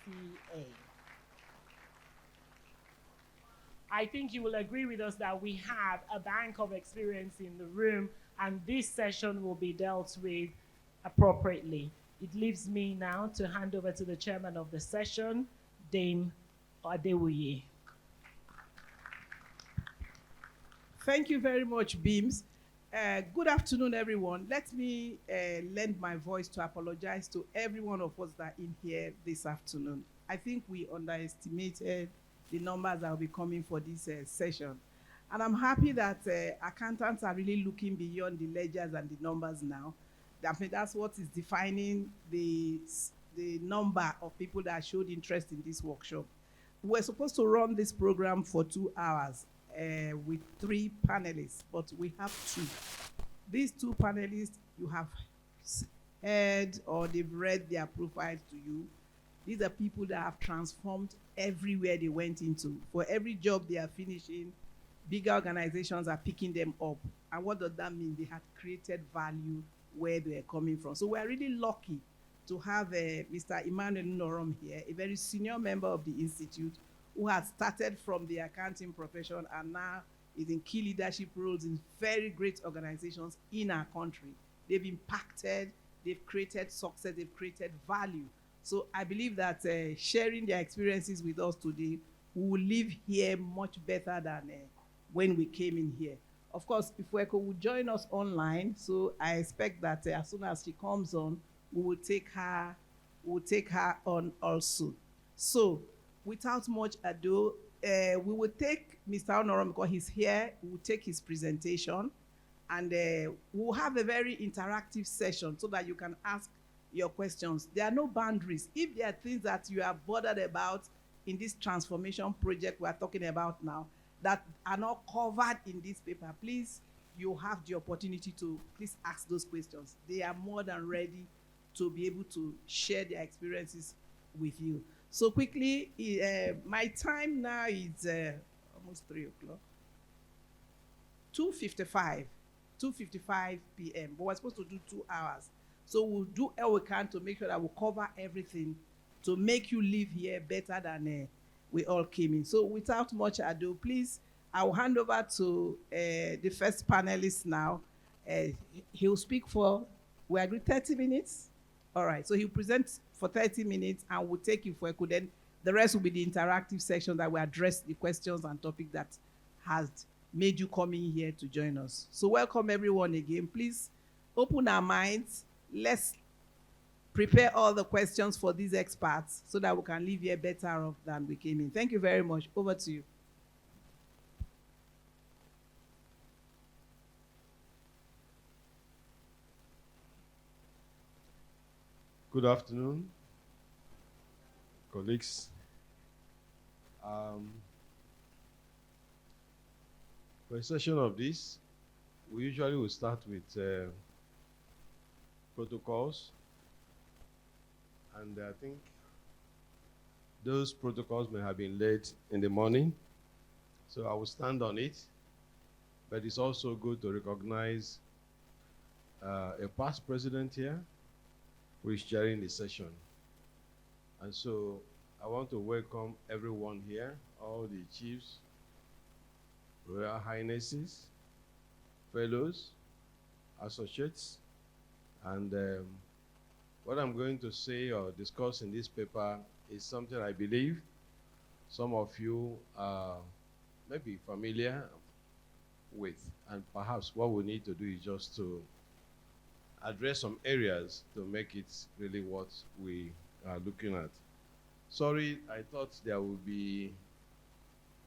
ICA. I think you will agree with us that we have a bank of experience in the room, and this session will be dealt with appropriately. It leaves me now to hand over to the chairman of the session, Dame Adewuye. Thank you very much, Beams. Good afternoon, everyone. Let me lend my voice to apologize to every one of us that are in here this afternoon. I think we underestimated the numbers that will be coming for this session. And I'm happy that accountants are really looking beyond the ledgers and the numbers now. I mean, that's what is defining the number of people that showed interest in this workshop. We're supposed to run this program for 2 hours with 3 panelists, but we have 2. These 2 panelists, you have heard or they've read their profiles to you. These are people that have transformed everywhere they went into. For every job they are finishing, bigger organizations are picking them up. And what does that mean? They had created value where they are coming from. So we're really lucky to have Mr. Emmanuel Norom here, a very senior member of the Institute, who has started from the accounting profession and now is in key leadership roles in very great organizations in our country. They've impacted, they've created success, they've created value. So I believe that sharing their experiences with us today, we will leave here much better than when we came in here. Of course, Ifueko will join us online, so I expect that as soon as she comes on, we will take her on also. So without much ado, we will take Mr. Onorom because he's here. We will take his presentation, and we'll have a very interactive session so that you can ask your questions. There are no boundaries. If there are things that you are bothered about in this transformation project we're talking about now that are not covered in this paper, please, you have the opportunity to please ask those questions. They are more than ready to be able to share their experiences with you. So quickly, my time now is almost 3 o'clock. 2:55 p.m. But we're supposed to do 2 hours. So we'll do all we can to make sure that we'll cover everything to make you leave here better than we all came in. So without much ado, please, I'll hand over to the first panelist now. He'll speak for, we agree, 30 minutes? All right, so he'll present for 30 minutes and we'll take you for a could. Then the rest will be the interactive section that will address the questions and topic that has made you come in here to join us. So welcome everyone again. Please open our minds. Let's prepare all the questions for these experts so that we can leave here better off than we came in. Thank you very much. Over to you. Good afternoon, colleagues. For a session of this, we usually will start with protocols, and I think those protocols may have been laid in the morning, so I will stand on it, but it's also good to recognize a past president here who is chairing the session. And so I want to welcome everyone here, all the chiefs, royal highnesses, fellows, associates, and what I'm going to say or discuss in this paper is something I believe some of you are maybe familiar with, and perhaps what we need to do is just to address some areas to make it really what we are looking at. Sorry, I thought there would be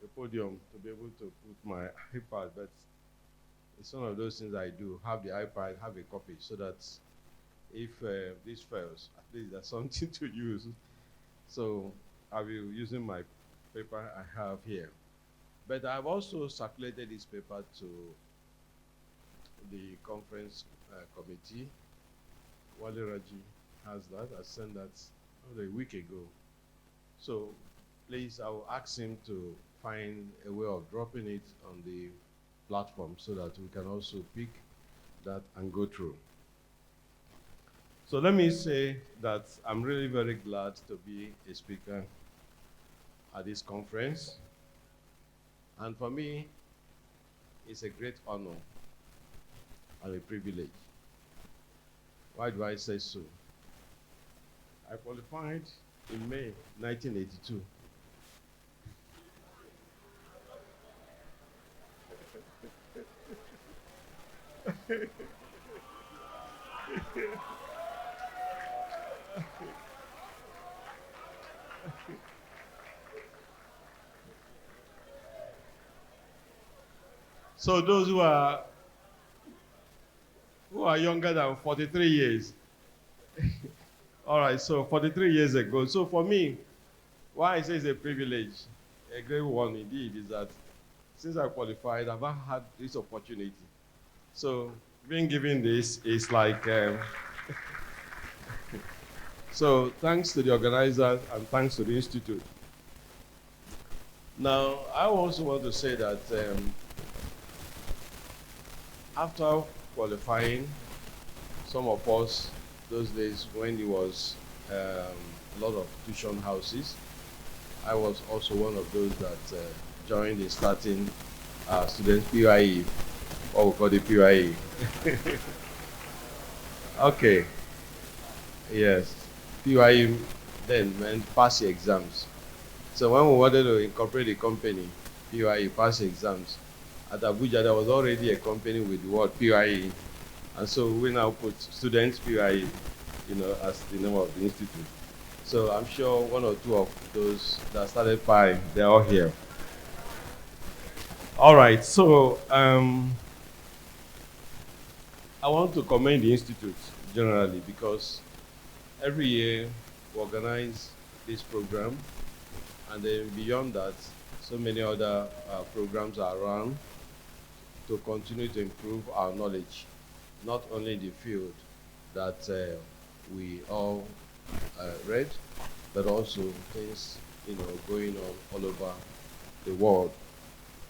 a podium to be able to put my iPad, but it's one of those things I do. Have the iPad, have a copy, so that if this fails, at least there's something to use. So I will be using my paper I have here. But I've also circulated this paper to the conference committee. Wale Raji has that. I sent that a week ago. So please, I will ask him to find a way of dropping it on the platform so that we can also pick that and go through. So let me say that I'm really very glad to be a speaker at this conference. And for me, it's a great honor and a privilege. Why do I say so? I qualified in May 1982. So those who are younger than 43 years, all right, so 43 years ago. So for me, why I say it's a privilege, a great one indeed, is that since I qualified, I've had this opportunity. So being given this is like, so thanks to the organizers and thanks to the Institute. Now, I also want to say that after qualifying, some of us, those days when it was a lot of tuition houses, I was also one of those that joined in starting student PYE, what we call the PYE. Okay, yes. PYE then meant pass your exams. So when we wanted to incorporate the company, PYE, pass your exams, at Abuja there was already a company with the word PYE. And so we now put students PYE, as the name of the institute. So I'm sure one or two of those that started PYE, they're all here. All right, so I want to commend the institute generally because every year we organize this program, and then beyond that, so many other programs are run to continue to improve our knowledge, not only in the field that we all read, but also things going on all over the world.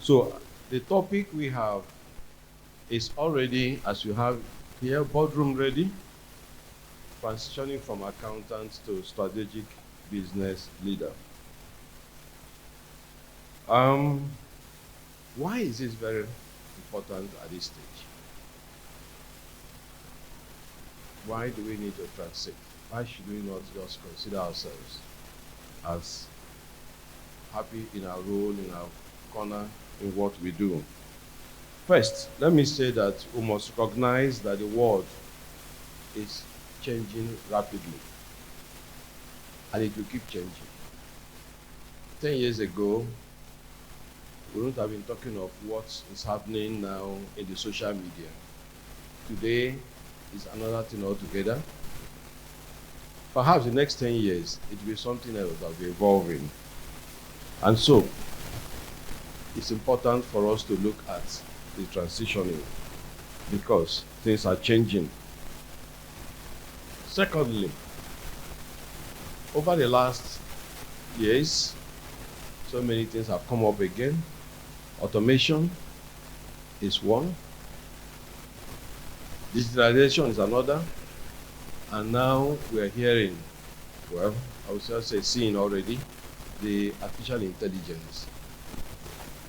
So the topic we have is already, as you have here, boardroom ready, transitioning from accountant to strategic business leader. Why is this very important at this stage? Why do we need to transit? Why should we not just consider ourselves as happy in our role, in our corner, in what we do? First, let me say that we must recognize that the world is changing rapidly, and it will keep changing. 10 years ago, we wouldn't have been talking of what is happening now in the social media. Today is another thing altogether. Perhaps the next 10 years, it will be something else that will be evolving. And so, it's important for us to look at the transitioning because things are changing. Secondly, over the last years, so many things have come up again. Automation is one. Digitalization is another. And now we are hearing, well, I would just say seeing already, the artificial intelligence.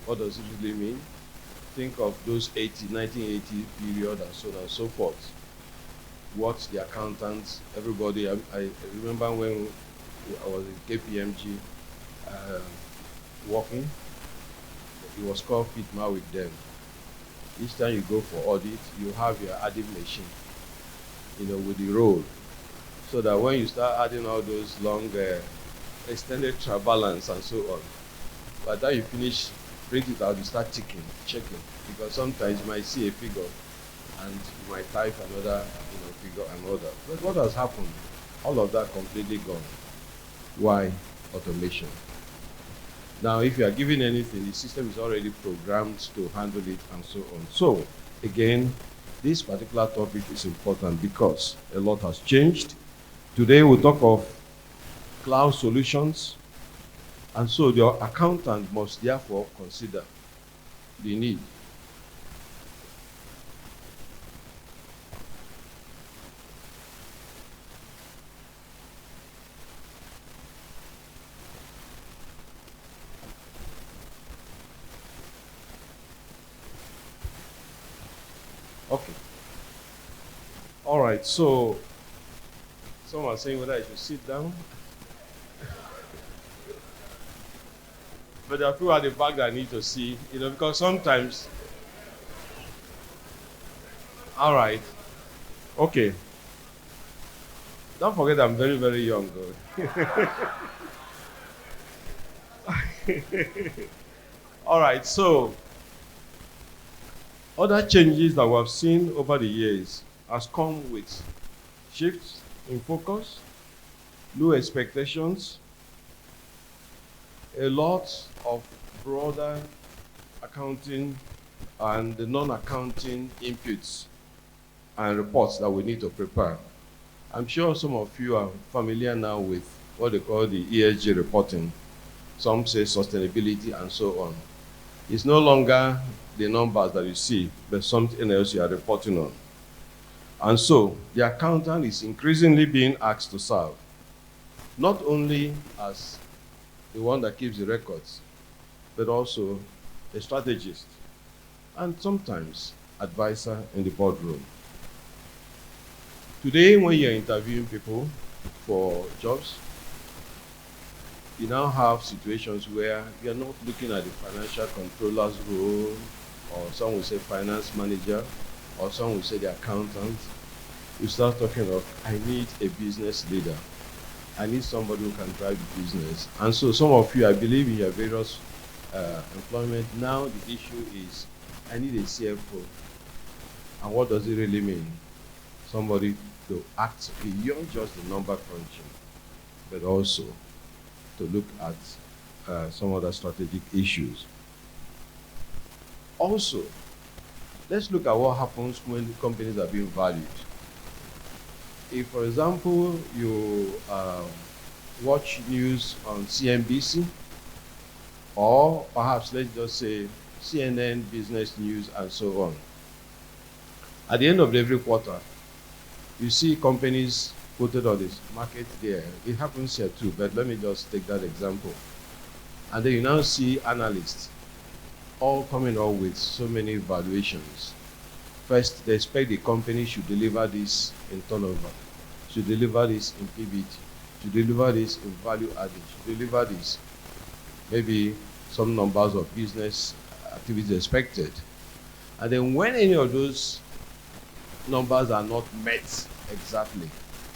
What does it really mean? Think of those 1980 period and so on and so forth. What the accountants, everybody, I remember when I was in KPMG working, it was called FITMA with them. Each time you go for audit, you have your adding machine, with the roll. So that when you start adding all those long extended trial balance and so on, by the time you finish, print it out, you start checking, because sometimes you might see a figure and you might type another figure and all that. But what has happened? All of that completely gone. Why? Automation. Now, if you are given anything, the system is already programmed to handle it and so on. So, again, this particular topic is important because a lot has changed. Today, we'll talk of cloud solutions. And so, your accountant must therefore consider the need. Okay. All right. So, someone was saying whether I should sit down. But there are people at the back that I need to see, because sometimes. All right. Okay. Don't forget I'm very, very young, though. All right. So, other changes that we have seen over the years has come with shifts in focus, new expectations, a lot of broader accounting and the non-accounting inputs and reports that we need to prepare. I'm sure some of you are familiar now with what they call the ESG reporting. Some say sustainability and so on. It's no longer the numbers that you see, but something else you are reporting on. And so the accountant is increasingly being asked to serve, not only as the one that keeps the records, but also a strategist and sometimes advisor in the boardroom. Today, when you're interviewing people for jobs, you now have situations where you're not looking at the financial controller's role, or some will say finance manager, or some will say the accountant. You start talking of, I need a business leader. I need somebody who can drive the business. And so some of you, I believe in your various employment, now the issue is, I need a CFO. And what does it really mean? Somebody to act beyond just the number crunching, but also to look at some other strategic issues. Also, let's look at what happens when the companies are being valued. If, for example, you watch news on CNBC, or perhaps let's just say CNN, Business News, and so on, at the end of every quarter, you see companies quoted on this market there. It happens here too, but let me just take that example. And then you now see analysts all coming up with so many valuations. First, they expect the company should deliver this in turnover, should deliver this in PBT, should deliver this in value added, should deliver this, maybe some numbers of business activities expected. And then when any of those numbers are not met exactly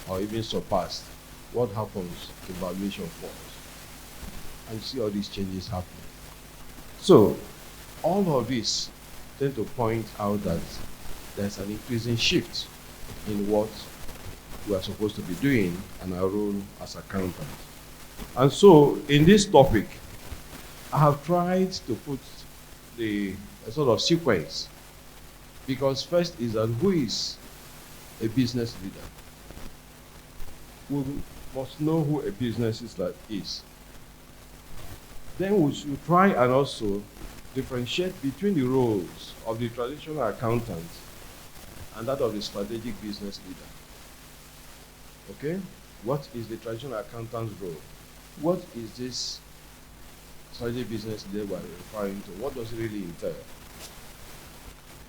or even surpassed, what happens? The valuation falls. And you see all these changes happening. So all of this tend to point out that there's an increasing shift in what we are supposed to be doing and our role as accountants. And so in this topic, I have tried to put a sort of sequence, because first is that who is a business leader? We must know who a business leader is. Then we should try and also differentiate between the roles of the traditional accountant and that of the strategic business leader. Okay? What is the traditional accountant's role? What is this strategic business leader we're referring to? What does it really entail?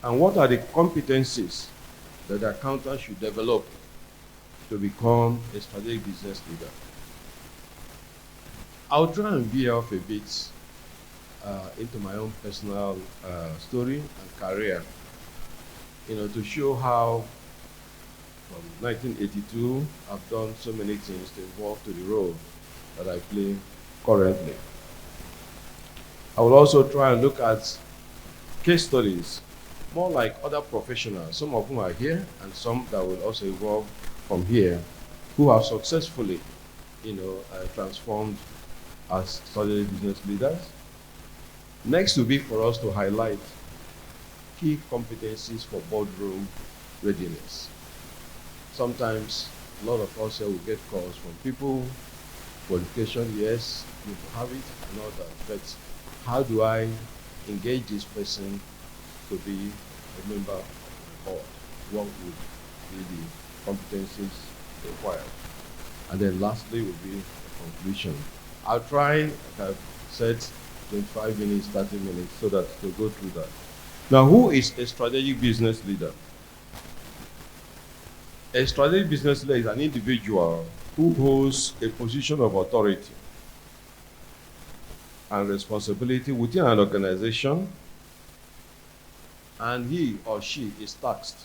And what are the competencies that the accountant should develop to become a strategic business leader? I'll try and veer off a bit into my own personal story and career, to show how from 1982 I've done so many things to evolve to the role that I play currently. I will also try and look at case studies, more like other professionals, some of whom are here and some that will also evolve from here, who have successfully, transformed as strategic business leaders. Next will be for us to highlight key competencies for boardroom readiness. Sometimes a lot of us here will get calls from people, qualification, yes, you have it and all that, but how do I engage this person to be a member of the board? What would be the competencies required? And then lastly will be the conclusion. I'll try, like I've said, 25 minutes, 30 minutes, so that to go through that. Now, who is a strategic business leader? A strategic business leader is an individual who holds a position of authority and responsibility within an organization, and he or she is tasked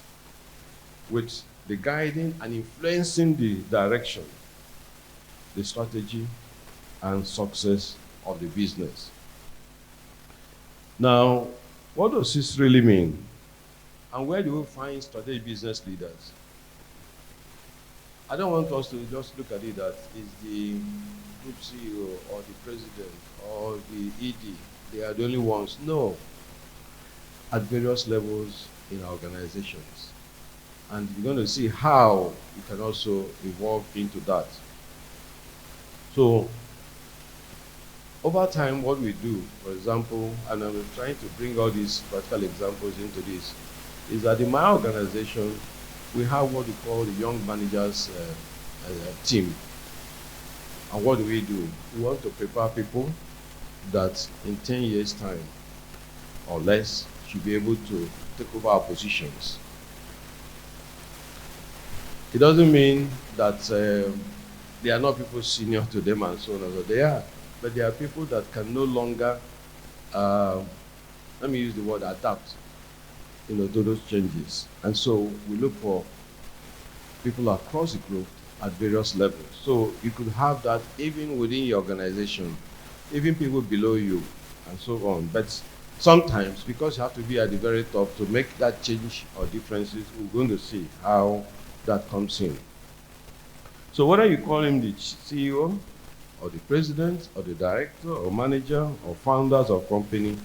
with the guiding and influencing the direction, the strategy, and success of the business. Now, what does this really mean? And where do we find strategic business leaders? I don't want us to just look at it that it's the group CEO or the president or the ED. They are the only ones. No. At various levels in our organizations. And you're going to see how you can also evolve into that. So, over time, what we do, for example, and I'm trying to bring all these practical examples into this, is that in my organization, we have what we call the Young Managers team. And what do? We want to prepare people that in 10 years' time or less should be able to take over our positions. It doesn't mean that they are not people senior to them and so on and so on. They are. But they are people that can no longer, let me use the word adapt, to those changes. And so we look for people across the group at various levels. So you could have that even within your organization, even people below you, and so on. But sometimes, because you have to be at the very top to make that change or differences, we're going to see how that comes in. So whether you call him the CEO, or the president, or the director, or manager, or founders of company,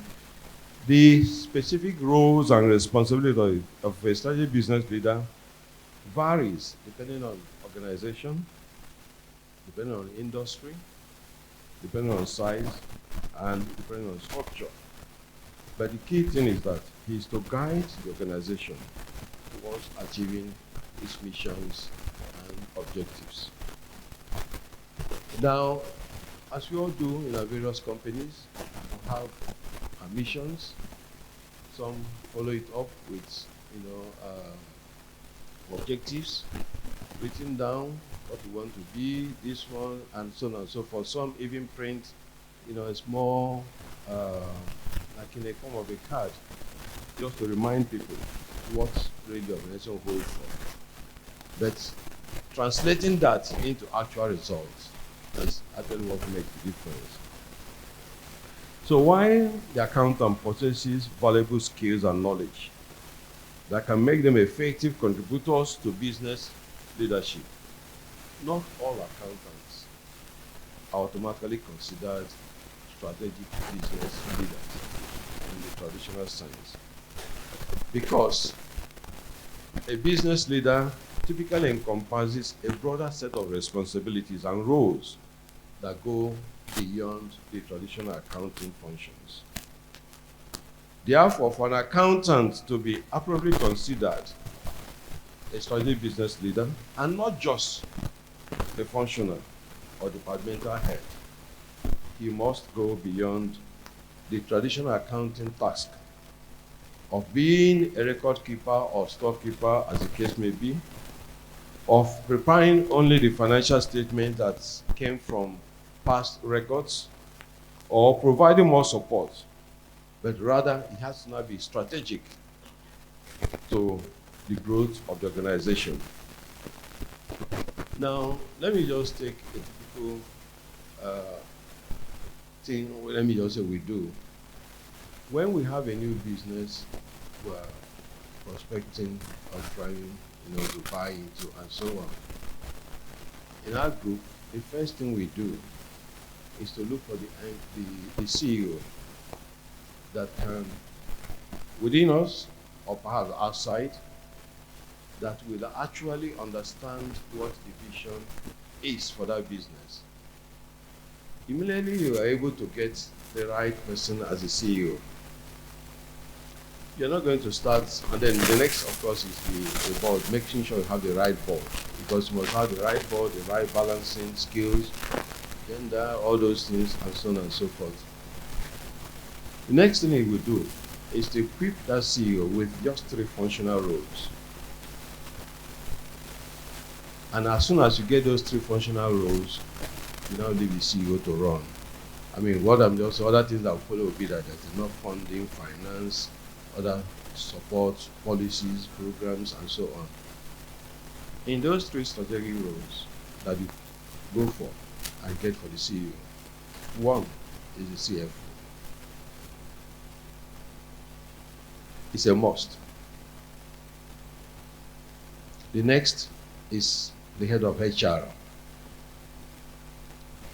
the specific roles and responsibilities of a strategic business leader varies depending on organization, depending on industry, depending on size, and depending on structure. But the key thing is that he is to guide the organization towards achieving its missions and objectives. Now, as we all do in our various companies, we have our missions. Some follow it up with, objectives written down, what we want to be, this one, and so on and so forth. Some even print, a small, like in the form of a card, just to remind people what really the organization holds for. But translating that into actual results is actually what makes the difference. So while the accountant possesses valuable skills and knowledge that can make them effective contributors to business leadership, not all accountants are automatically considered strategic business leaders in the traditional sense. Because a business leader typically encompasses a broader set of responsibilities and roles that go beyond the traditional accounting functions. Therefore, for an accountant to be appropriately considered a strategic business leader, and not just the functional or departmental head, he must go beyond the traditional accounting task of being a record keeper or storekeeper, as the case may be, of preparing only the financial statement that came from past records, or providing more support, but rather it has to now be strategic to the growth of the organization. Now, let me just take a typical thing, let me just say we do. When we have a new business, we are prospecting or trying to buy into and so on. In our group, the first thing we do is to look for the CEO that can, within us or perhaps outside, that will actually understand what the vision is for that business. Immediately you are able to get the right person as a CEO. You're not going to start, and then the next, of course, is the board, making sure you have the right board, because you must have the right board, the right balancing skills, gender, all those things, and so on and so forth. The next thing he will do is to equip that CEO with just 3 functional roles. And as soon as you get those three functional roles, you now leave the CEO to run. I mean, what I'm just other things that will follow will be that there's enough funding, finance, other support, policies, programs, and so on. In those three strategic roles that you go for and get for the CEO, one is the CFO. It's a must. The next is the head of HR.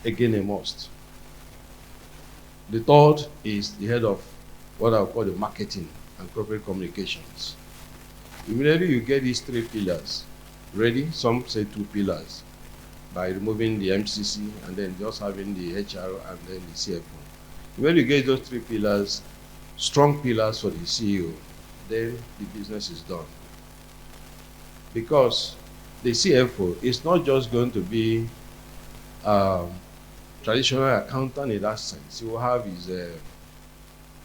Again, a must. The third is the head of what I call the marketing and corporate communications. Immediately you get these three pillars ready, some say two pillars, by removing the MCC and then just having the HR and then the CFO. When you get those three pillars, strong pillars for the CEO, then the business is done. Because the CFO is not just going to be traditional accountant in that sense. He will have his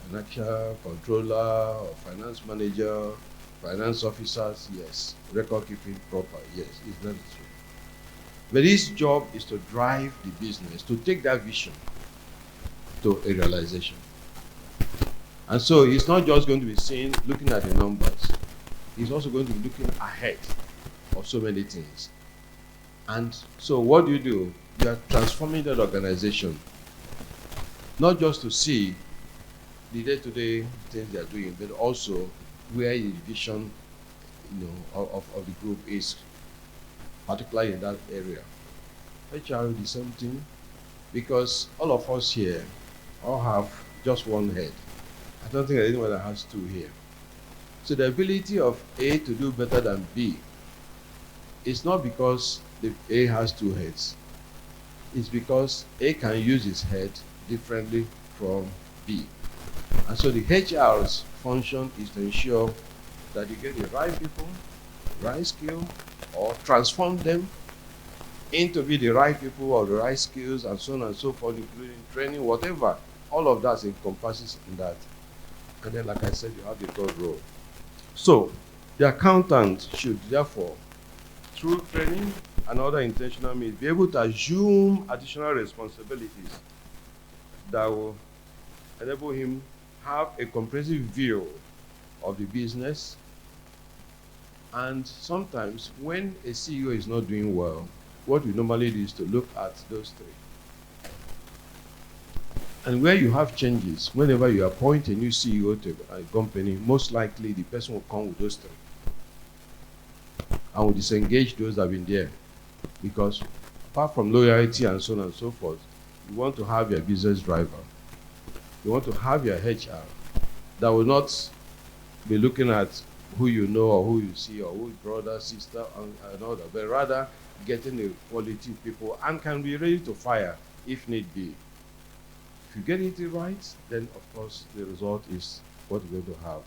financial controller or finance manager, finance officers, yes. Record keeping proper, yes, it's necessary. But his job is to drive the business, to take that vision to a realization. And so he's not just going to be seeing, looking at the numbers. He's also going to be looking ahead of so many things. And so what do? You are transforming that organization, not just to see the day-to-day things they are doing, but also where the vision, of the group is, particularly in that area. HR is something, because all of us here all have just one head. I don't think anyone that has two here. So the ability of A to do better than B is not because the A has two heads. It's because A can use his head differently from B. And so the HR's function is to ensure that you get the right people, right skill, or transform them into be the right people or the right skills and so on and so forth, including training, whatever. All of that encompasses in that. And then, like I said, you have the third role. So the accountant should therefore, through training and other intentional means, be able to assume additional responsibilities that will enable him have a comprehensive view of the business. And sometimes when a CEO is not doing well, what we normally do is to look at those three. And where you have changes, whenever you appoint a new CEO to a company, most likely the person will come with those three and will disengage those that have been there. Because apart from loyalty and so on and so forth, you want to have your business driver. You want to have your HR that will not be looking at who you know or who you see or who brother, sister, and all that, but rather getting the quality people and can be ready to fire if need be. If you get it right, then of course the result is what you're going to have.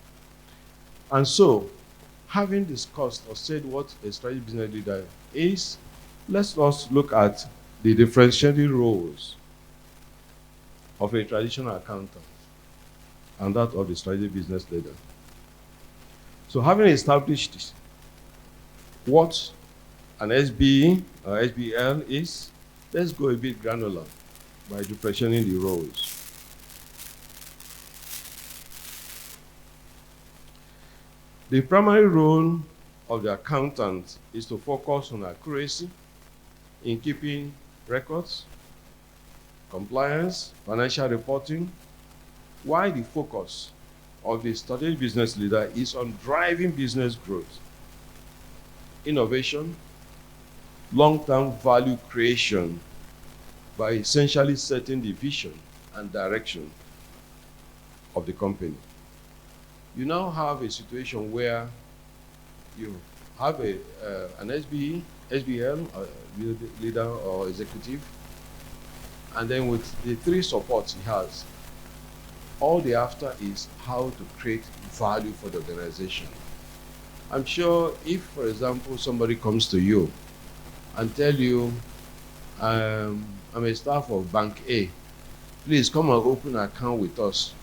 And so, having discussed or said what a strategic business leader is, let's also look at the differentiating roles of a traditional accountant and that of the strategic business leader. So having established what an SBE or SBL is, let's go a bit granular by differentiating the roles. The primary role of the accountant is to focus on accuracy in keeping records, compliance, financial reporting, while the focus of the strategic business leader is on driving business growth, innovation, long-term value creation by essentially setting the vision and direction of the company. You now have a situation where you have an SBE, SBL, leader or executive, and then with the three supports he has, all they're after is how to create value for the organization. I'm sure if, for example, somebody comes to you and tell you, I'm a staff of Bank A, please come and open an account with us.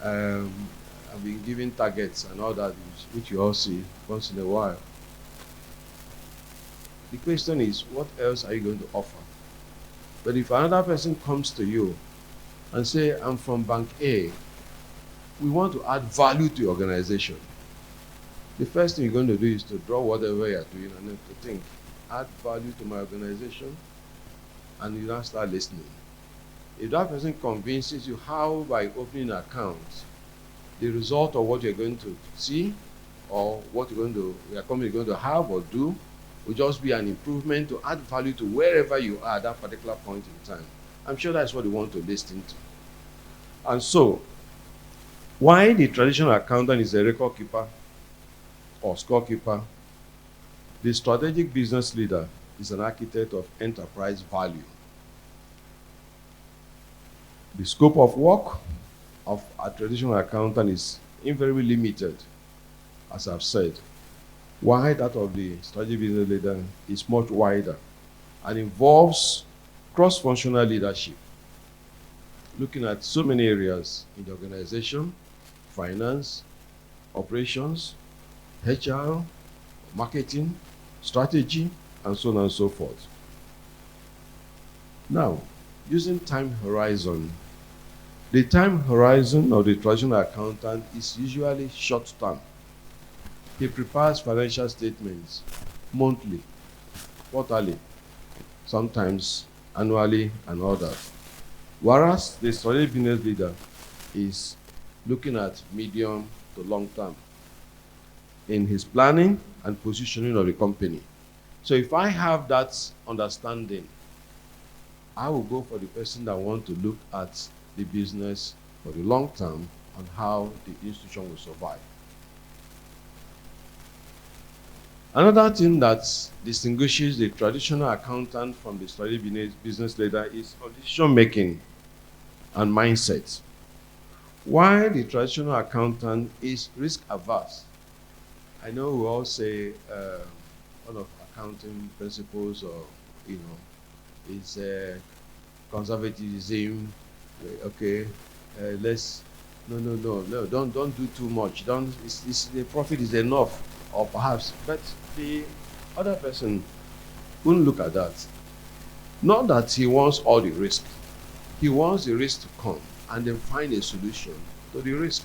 I've been given targets and all that, which you all see once in a while. The question is, what else are you going to offer? But if another person comes to you and say, I'm from Bank A, we want to add value to your organization. The first thing you're going to do is to draw whatever you're doing and then to think, add value to my organization, and you now start listening. If that person convinces you how by opening an account, the result of what you're going to see or what your company is going to have or do will just be an improvement to add value to wherever you are at that particular point in time. I'm sure that's what you want to listen to. And so, why the traditional accountant is a record keeper or scorekeeper, the strategic business leader is an architect of enterprise value. The scope of work of a traditional accountant is invariably limited, as I've said, while that of the strategic business leader is much wider and involves cross-functional leadership, looking at so many areas in the organization: finance, operations, HR, marketing, strategy, and so on and so forth. Now, using time horizon, the time horizon of the traditional accountant is usually short term. He prepares financial statements monthly, quarterly, sometimes annually, and all that. Whereas the strategic business leader is looking at medium to long term in his planning and positioning of the company. So if I have that understanding, I will go for the person that wants to look at the business for the long term and how the institution will survive. Another thing that distinguishes the traditional accountant from the strategic business leader is decision making and mindset. While the traditional accountant is risk averse, I know we all say one of accounting principles, or is conservatism. Okay, no, don't do too much. The profit is enough, or perhaps. But the other person wouldn't look at that. Not that he wants all the risk. He wants the risk to come and then find a solution to the risk.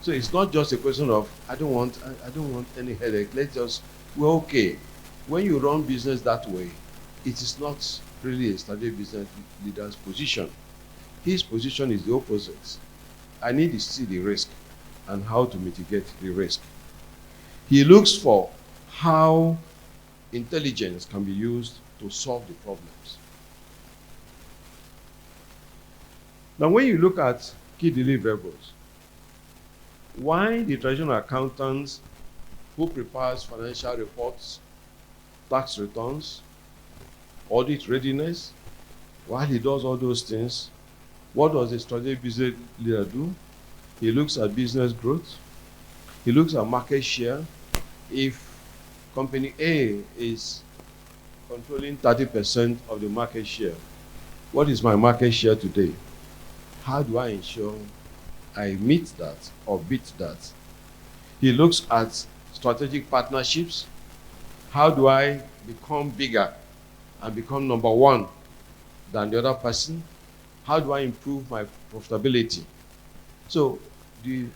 So it's not just a question of I don't want any headache. We're okay. When you run business that way, it is not really a strategic business leader's position. His position is the opposite. I need to see the risk and how to mitigate the risk. He looks for how intelligence can be used to solve the problems. Now, when you look at key deliverables, why the traditional accountants who prepares financial reports, tax returns, audit readiness, while he does all those things, what does the strategic business leader do? He looks at business growth. He looks at market share. If company A is controlling 30% of the market share, what is my market share today? How do I ensure I meet that or beat that? He looks at strategic partnerships. How do I become bigger and become number one than the other person? How do I improve my profitability? So the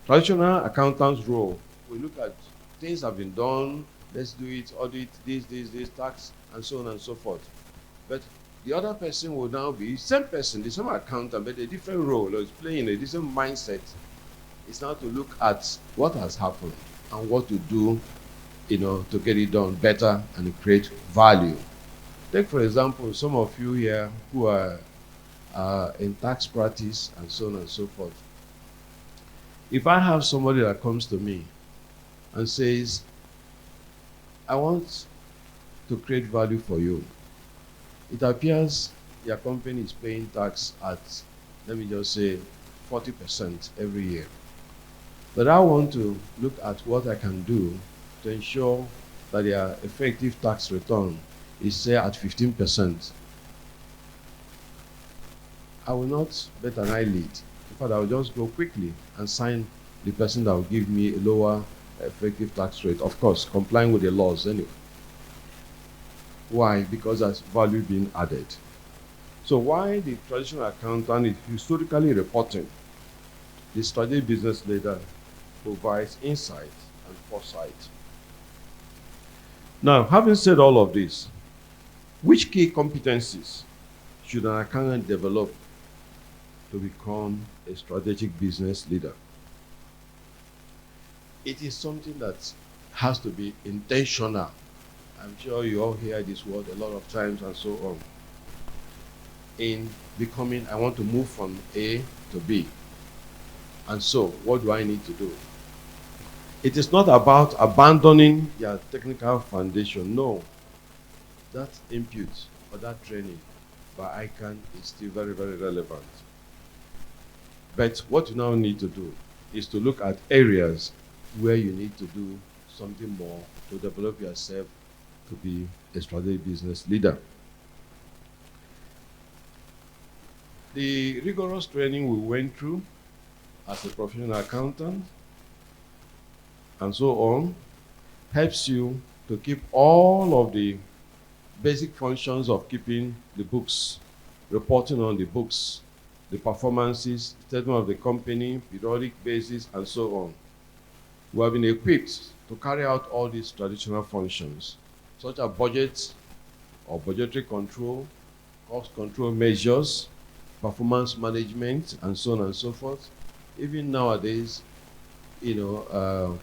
traditional accountant's role, we look at things have been done, let's do it, audit, this, tax, and so on and so forth. But the other person will now be the same person, the same accountant, but a different role, or is playing a different mindset. It's now to look at what has happened and what to do, to get it done better and create value. Take, for example, some of you here who are in tax practice and so on and so forth. If I have somebody that comes to me and says, I want to create value for you. It appears your company is paying tax at, let me just say, 40% every year. But I want to look at what I can do to ensure that their effective tax return is, say, at 15%. I will not bet an eyelid. In fact, I will just go quickly and sign the person that will give me a lower effective tax rate. Of course, complying with the laws anyway. Why? Because there's value being added. So while the traditional accountant is historically reporting, the strategic business leader provides insight and foresight. Now, having said all of this, which key competencies should an accountant develop to become a strategic business leader? It is something that has to be intentional. I'm sure you all hear this word a lot of times and so on. In becoming, I want to move from A to B. And so, what do I need to do? It is not about abandoning your technical foundation. No. That input or that training by ICAN is still very, very relevant. But what you now need to do is to look at areas where you need to do something more to develop yourself to be a strategic business leader. The rigorous training we went through as a professional accountant and so on helps you to keep all of the basic functions of keeping the books, reporting on the books, the performances, statement of the company, periodic basis, and so on. We have been equipped to carry out all these traditional functions, such as budget or budgetary control, cost control measures, performance management, and so on and so forth. Even nowadays,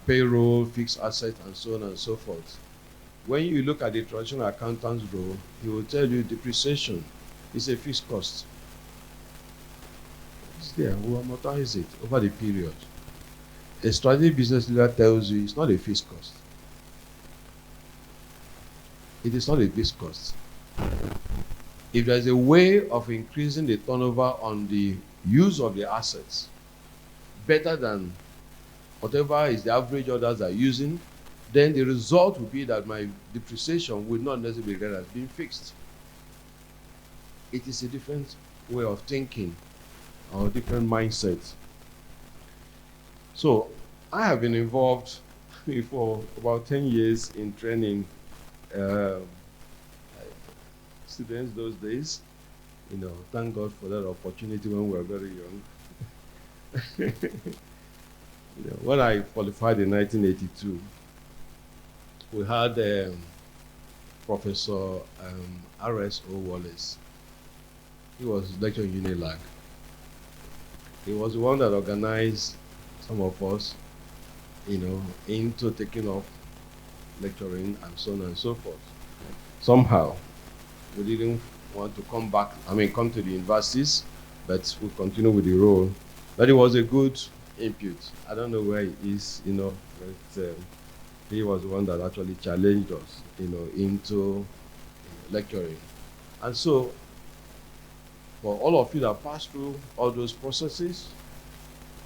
payroll, fixed assets, and so on and so forth. When you look at the traditional accountant's role, he will tell you depreciation is a fixed cost. It's there, we amortize it over the period. A strategic business leader tells you it's not a fixed cost. It is not a fixed cost. If there's a way of increasing the turnover on the use of the assets better than whatever is the average others are using, then the result will be that my depreciation will not necessarily be regarded as being fixed. It is a different way of thinking or different mindset. So I have been involved for about 10 years in training students those days. Thank God for that opportunity when we were very young. When I qualified in 1982, we had Professor R.S.O. Wallace. He was lecturing in UNILAG. He was the one that organized some of us, into taking up lecturing and so on and so forth. Somehow, we didn't want to come to the universities, but we continue with the role. But it was a good input. I don't know where he is, but he was the one that actually challenged us, into lecturing. And so, for all of you that passed through all those processes,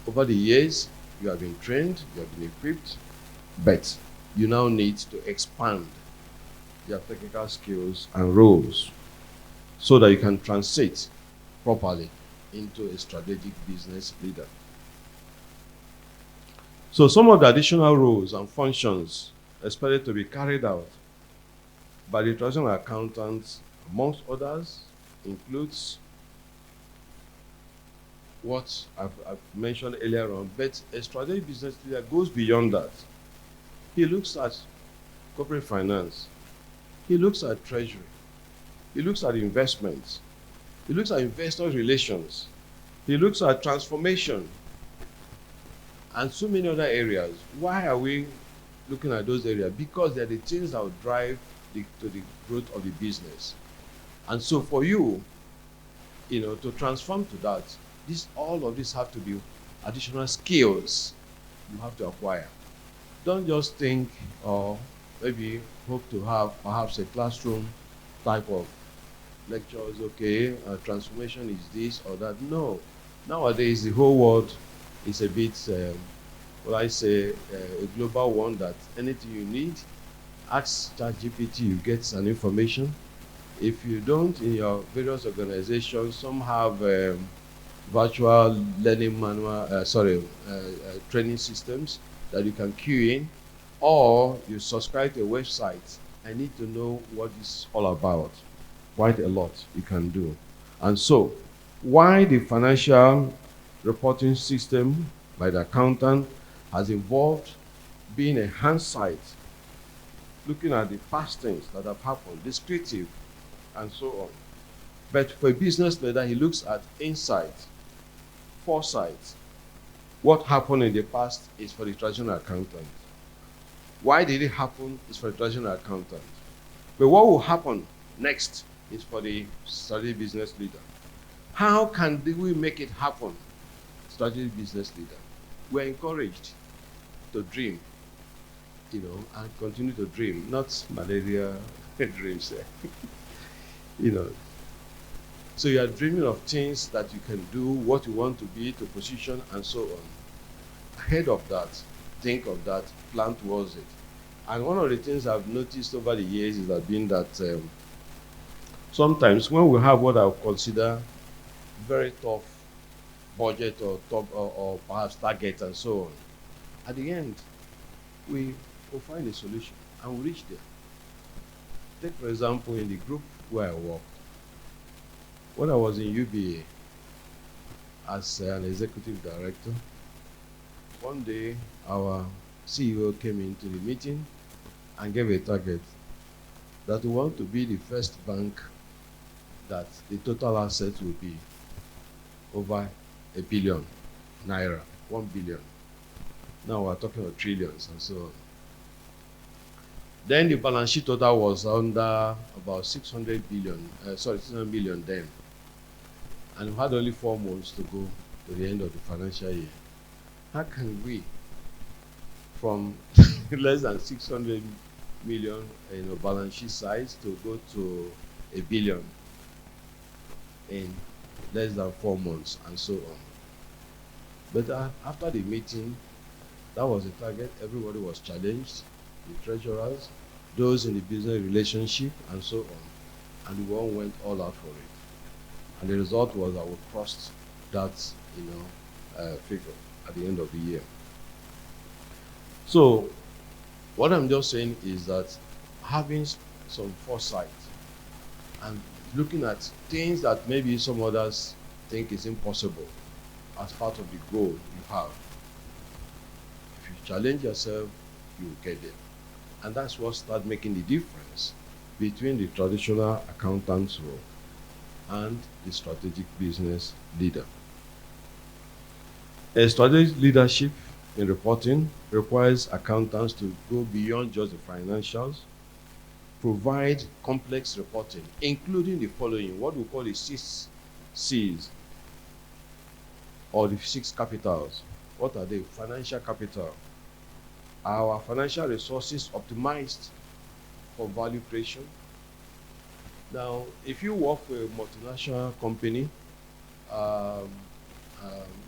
over the years, you have been trained, you have been equipped, but you now need to expand your technical skills and roles so that you can translate properly into a strategic business leader. So some of the additional roles and functions expected to be carried out by the traditional accountants, amongst others, includes what I've mentioned earlier on, but a strategic business leader goes beyond that. He looks at corporate finance, he looks at treasury, he looks at investments, he looks at investor relations, he looks at transformation, and so many other areas. Why are we looking at those areas? Because they're the things that will drive to the growth of the business. And so for you, to transform to that, all of this have to be additional skills you have to acquire. Don't just think or maybe hope to have perhaps a classroom type of lectures, okay, transformation is this or that. No. Nowadays, the whole world is a bit, a global one that anything you need, ask ChatGPT, you get some information. If you don't, in your various organizations, some have virtual learning training systems that you can queue in, or you subscribe to a website I need to know what it's all about. Quite a lot you can do. And so, why the financial reporting system by the accountant has involved being a hindsight, looking at the past things that have happened, descriptive, and so on. But for a business leader, he looks at insight, foresight. What happened in the past is for the traditional accountant. Why did it happen is for the traditional accountant. But what will happen next is for the strategic business leader. How can we make it happen? Strategic business leader. We're encouraged to dream, and continue to dream, not malaria dreams. you know. So you are dreaming of things that you can do, what you want to be, to position, and so on. Ahead of that, think of that, plan towards it. And one of the things I've noticed over the years is that sometimes when we have what I would consider very tough budget or perhaps target and so on, at the end, we will find a solution and we'll reach there. Take, for example, in the group where I worked, when I was in UBA as an executive director, one day our CEO came into the meeting and gave a target that we want to be the first bank that the total assets will be over ₦1 billion, 1 billion. Now we're talking of trillions and so on. Then the balance sheet total was under about 600 million then. And we had only 4 months to go to the end of the financial year. How can we, from less than 600 million balance sheet size, to go to $1 billion in less than 4 months and so on? But after the meeting, that was the target. Everybody was challenged, the treasurers, those in the business relationship, and so on. And we all went all out for it. And the result was that we crossed that, figure at the end of the year. So, what I'm just saying is that having some foresight and looking at things that maybe some others think is impossible as part of the goal you have. If you challenge yourself, you will get there. And that's what starts making the difference between the traditional accountant's role and the strategic business leader. A strategic leadership in reporting requires accountants to go beyond just the financials, provide complex reporting, including the following, what we call the 6 C's, or the 6 capitals. What are they? Financial capital. Our financial resources optimized for value creation. Now, if you work for a multinational company,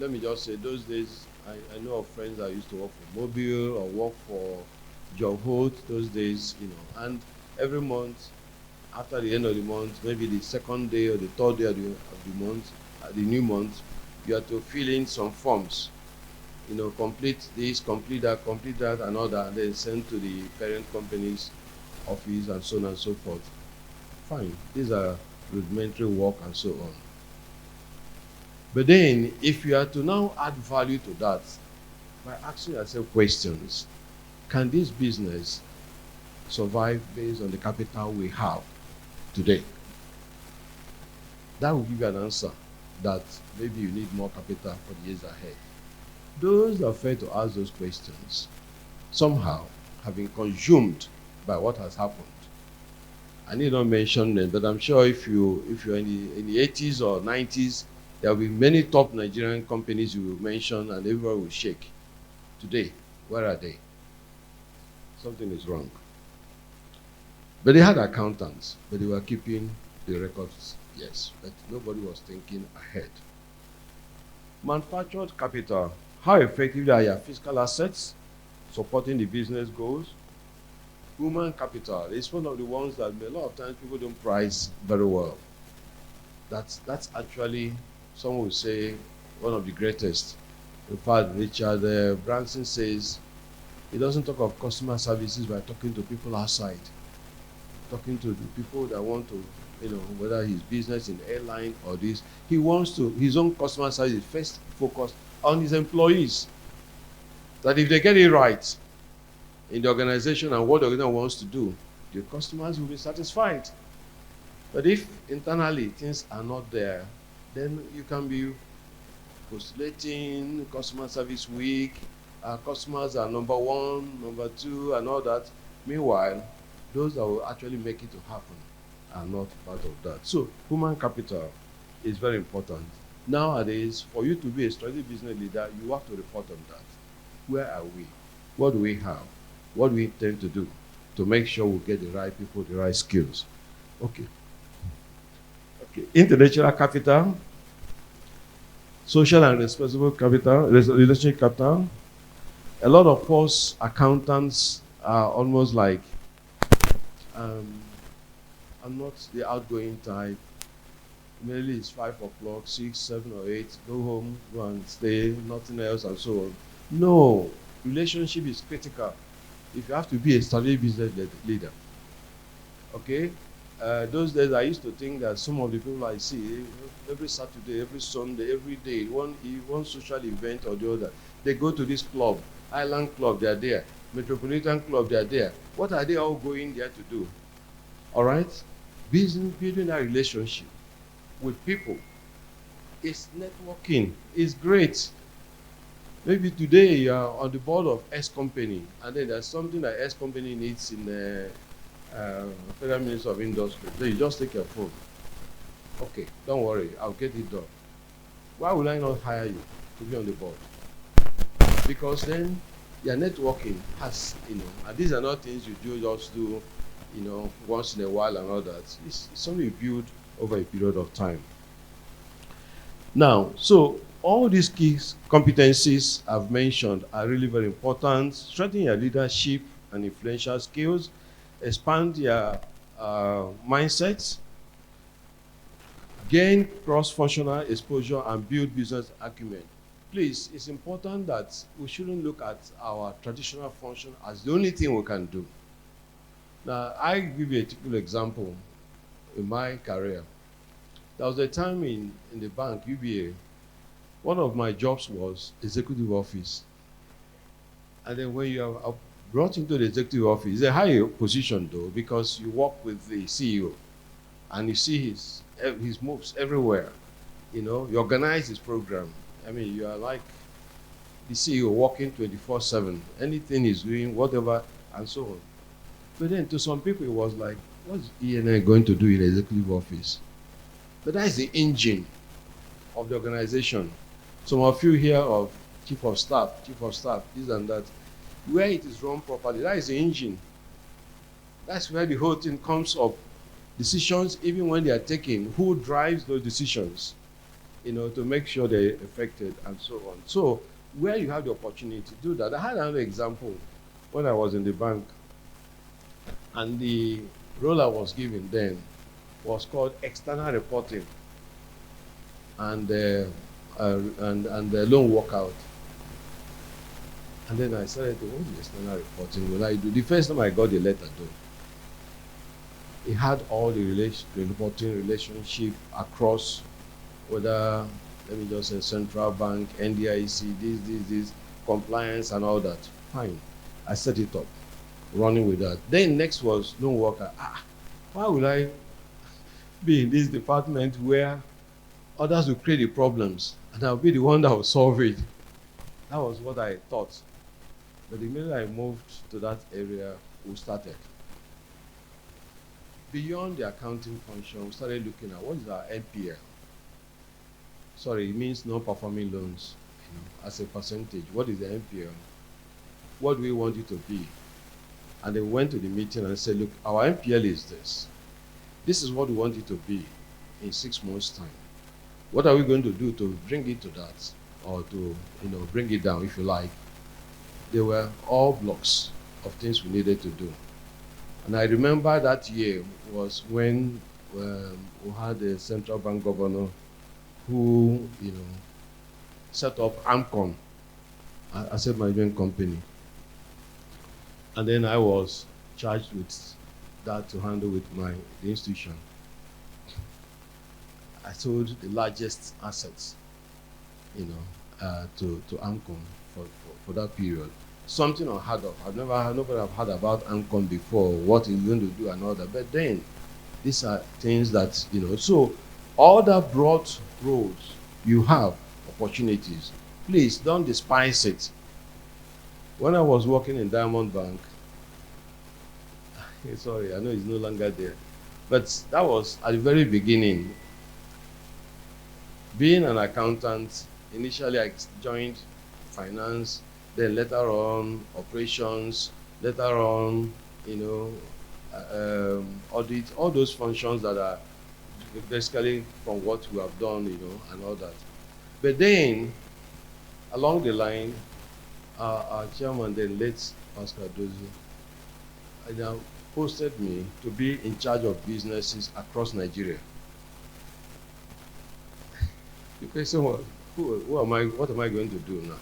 let me just say, those days, I know of friends that used to work for Mobile or work for Job Holt, those days, and every month, after the end of the month, maybe the second day or the third day of the month, the new month, you have to fill in some forms, complete this, complete that, and all that, and then send to the parent company's office and so on and so forth. Fine, these are rudimentary work and so on. But then, if you are to now add value to that by asking yourself questions, can this business survive based on the capital we have today? That will give you an answer that maybe you need more capital for the years ahead. Those that fail to ask those questions somehow have been consumed by what has happened. I need not mention them, but I'm sure if you're in the 80s or 90s, there will be many top Nigerian companies you will mention and everyone will shake. Today, where are they? Something is wrong. But they had accountants, but they were keeping the records, yes, but nobody was thinking ahead. Manufactured capital. How effectively are your fiscal assets supporting the business goals? Human capital is one of the ones that a lot of times people don't price very well. That's actually, some would say, one of the greatest. In fact, Richard Branson says he doesn't talk of customer services by talking to people outside. talking to the people that want to, whether his business in airline or this, he wants to, his own customer service is first focused on his employees. That if they get it right in the organization and what the organization wants to do, the customers will be satisfied. But if internally things are not there, then you can be postulating, customer service weak, customers are number one, number two, and all that. Meanwhile, those that will actually make it to happen are not part of that. So human capital is very important. Nowadays, for you to be a strategic business leader, you have to report on that. Where are we? What do we have? What do we intend to do to make sure we get the right people, the right skills? Okay. Intellectual capital, social and responsible capital, relationship capital. A lot of us accountants are almost like, I'm not the outgoing type. Maybe it's 5 o'clock, 6, 7, or 8, go home, go and stay, nothing else, and so on. No, relationship is critical if you have to be a strategic business leader. Okay? Those days I used to think that some of the people I see, every Saturday, every Sunday, every day, one social event or the other, they go to this club, Island Club, they are there, Metropolitan Club, they are there. What are they all going there to do? All right? Building a relationship with people is networking, is great. Maybe today you are on the board of S company, and then there's something that S company needs in the Federal Ministry of Industry. Then you just take your phone. Okay, don't worry, I'll get it done. Why would I not hire you to be on the board? Because then your networking has, and these are not things you just do, once in a while and all that. It's something you build over a period of time. Now, so all these key competencies I've mentioned are really very important. Strengthen your leadership and influential skills, expand your mindsets, gain cross-functional exposure, and build business acumen. Please, it's important that we shouldn't look at our traditional function as the only thing we can do. Now, I give you a typical example in my career. There was a time in the bank, UBA, one of my jobs was executive office. And then when you are brought into the executive office, it's a high position though, because you work with the CEO and you see his moves everywhere. You organize his program. I mean, you are like the CEO working 24/7. Anything he's doing, whatever, and so on. But then to some people, it was like, what's E&A going to do in the executive office? But that is the engine of the organization. Some of you hear of chief of staff, this and that. Where it is run properly, that is the engine. That's where the whole thing comes up. Decisions, even when they are taken, who drives those decisions, to make sure they're effective and so on. So where you have the opportunity to do that. I had another example when I was in the bank, and the role I was given then was called external reporting and the loan workout. And then I started to, what is external reporting will I do? The first time I got the letter though, it had all the reporting relationship across, whether, let me just say, central bank, NDIC, this, compliance and all that. Fine. I set it up, running with that. Then next was loan worker. Why would I be in this department where others will create the problems and I'll be the one that will solve it? That was what I thought. But the minute I moved to that area, we started. Beyond the accounting function, we started looking at what is our NPL. Sorry, it means non-performing loans, as a percentage. What is the NPL? What do we want it to be? And they went to the meeting and said, look, our NPL is this. This is what we want it to be in 6 months' time. What are we going to do to bring it to that, or to bring it down, if you like? They were all blocks of things we needed to do. And I remember that year was when we had a central bank governor who set up AMCON, Asset Management Company. And then I was charged with that to handle with the institution. I sold the largest assets, to ANCON for that period. Something unheard of. Nobody have heard about ANCON before, what it's going to do and all that. But then, these are things that, so all that brought roles, you have opportunities. Please don't despise it. When I was working in Diamond Bank, sorry, I know it's no longer there, but that was at the very beginning. Being an accountant, initially I joined finance, then later on operations, later on, audit, all those functions that are basically from what we have done, and all that. But then, along the line, our chairman, then late Pascal Dozie, now posted me to be in charge of businesses across Nigeria. You can say, well, what am I going to do now?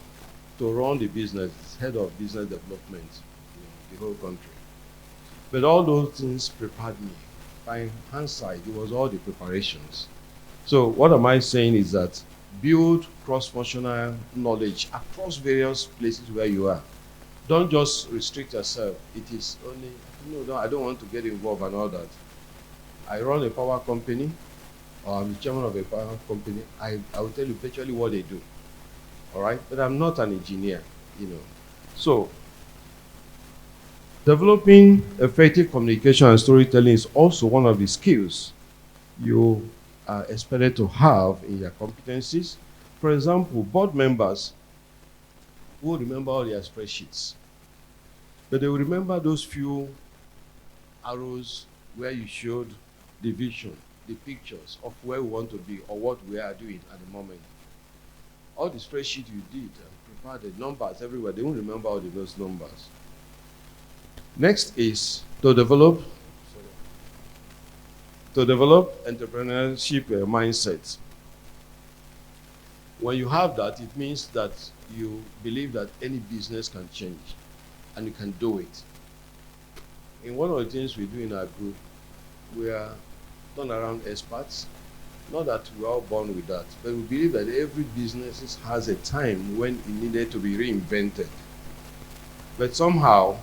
To run the business, head of business development, the whole country. But all those things prepared me. By hindsight, it was all the preparations. So what am I saying is that build cross-functional knowledge across various places where you are. Don't just restrict yourself. It is only, no, I don't want to get involved and all that. I run a power company, or I'm the chairman of a power company. I will tell you virtually what they do. All right? But I'm not an engineer, So, developing effective communication and storytelling is also one of the skills you are expected to have in your competencies. For example, board members will remember all their spreadsheets, but they will remember those few arrows where you showed the vision, the pictures of where we want to be or what we are doing at the moment. All the spreadsheet you did and prepared the numbers everywhere, they won't remember all those numbers. Next is to develop entrepreneurship mindset. When you have that, it means that you believe that any business can change and you can do it. In one of the things we do in our group, we are turnaround experts. Not that we're all born with that, but we believe that every business has a time when it needed to be reinvented. But somehow,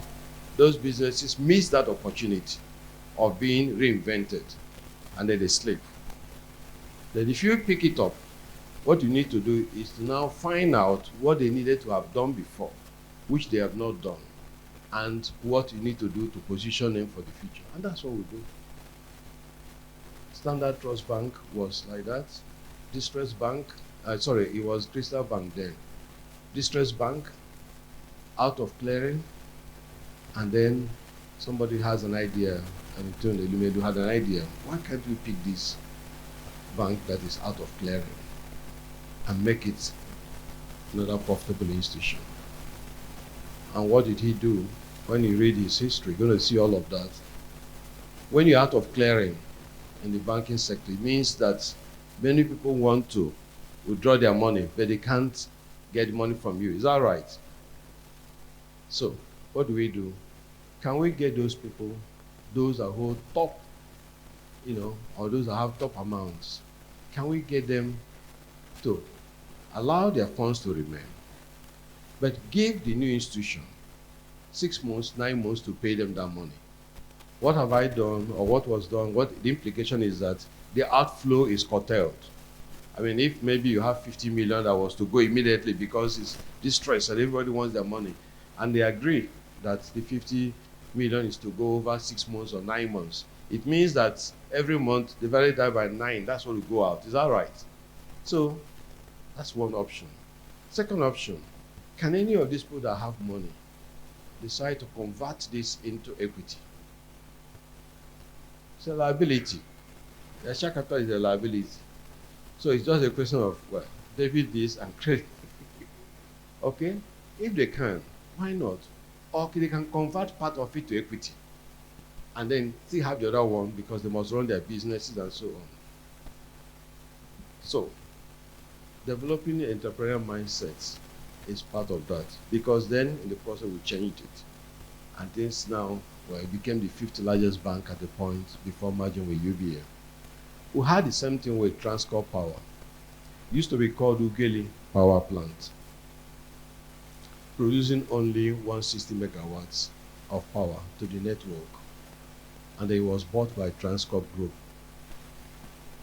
those businesses miss that opportunity of being reinvented, and then they sleep. Then if you pick it up, what you need to do is to now find out what they needed to have done before, which they have not done, and what you need to do to position them for the future. And that's what we do. Standard Trust Bank was like that. Distress Bank, it was Crystal Bank then. Distress Bank, out of clearing, and then somebody has an idea, and it turned Elumedu had an idea. Why can't we pick this bank that is out of clearing and make it another profitable institution? And what did he do? When you read his history, you're going to see all of that. When you're out of clearing in the banking sector, it means that many people want to withdraw their money, but they can't get money from you. Is that right? So, what do? Can we get those people, those that hold top, or those that have top amounts, can we get them to allow their funds to remain, but give the new institution 6 months, 9 months to pay them that money? What have I done, or what was done? What the implication is that the outflow is curtailed. I mean, if maybe you have 50 million that was to go immediately because it's distress and everybody wants their money, and they agree that the 50 million is to go over 6 months or 9 months, it means that every month, divided that by 9, that's what will go out. Is that right? So, that's one option. Second option, can any of these people that have money decide to convert this into equity? It's a liability. The share capital is a liability. So it's just a question of, well, debit this and credit. Okay? If they can, why not? Or they can convert part of it to equity and then still have the other one because they must run their businesses and so on. So, developing the entrepreneurial mindset is part of that, because then in the process we changed it. And things now Well, it became the fifth largest bank at the point before merging with UBA. We had the same thing with Transcorp Power. It used to be called Ugeli Power Plant, producing only 160 megawatts of power to the network. And it was bought by Transcorp Group.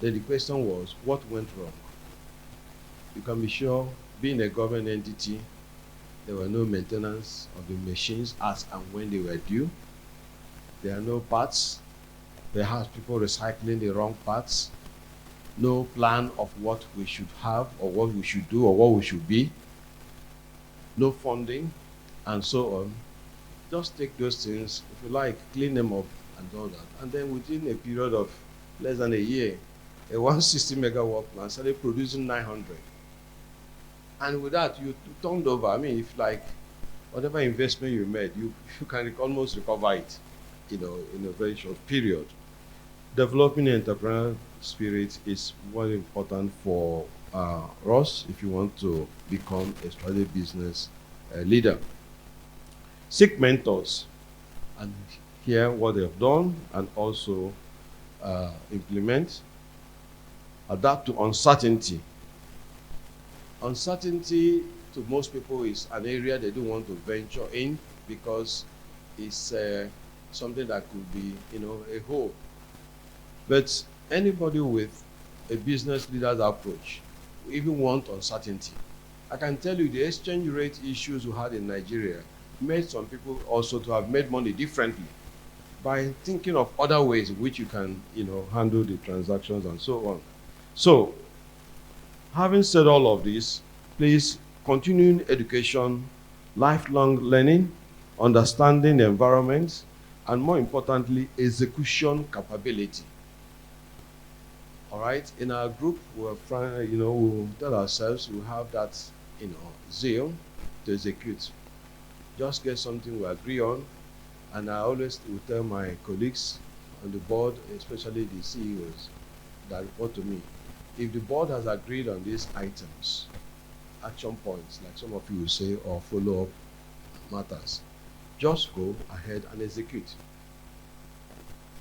Then the question was, what went wrong? You can be sure, being a government entity, there were no maintenance of the machines as and when they were due. There are no parts. Perhaps people recycling the wrong parts. No plan of what we should have or what we should do or what we should be. No funding, and so on. Just take those things, if you like, clean them up and all that. And then within a period of less than a year, a 160 megawatt plant started producing 900. And with that, you turned over. I mean, if like whatever investment you made, you can almost recover it, in a very short period. Developing entrepreneurial spirit is very important for us if you want to become a strategic business leader. Seek mentors and hear what they have done and also implement. Adapt to uncertainty. Uncertainty to most people is an area they don't want to venture in because it's something that could be, a hope. But anybody with a business leader's approach even want uncertainty. I can tell you the exchange rate issues we had in Nigeria made some people also to have made money differently by thinking of other ways in which you can, handle the transactions and so on. So, having said all of this, please continuing education, lifelong learning, understanding the environment, and more importantly, execution capability. All right, in our group, we'll tell ourselves we have that, zeal to execute. Just get something we agree on, and I always will tell my colleagues on the board, especially the CEOs that report to me, if the board has agreed on these items, action points, like some of you will say, or follow-up matters, just go ahead and execute.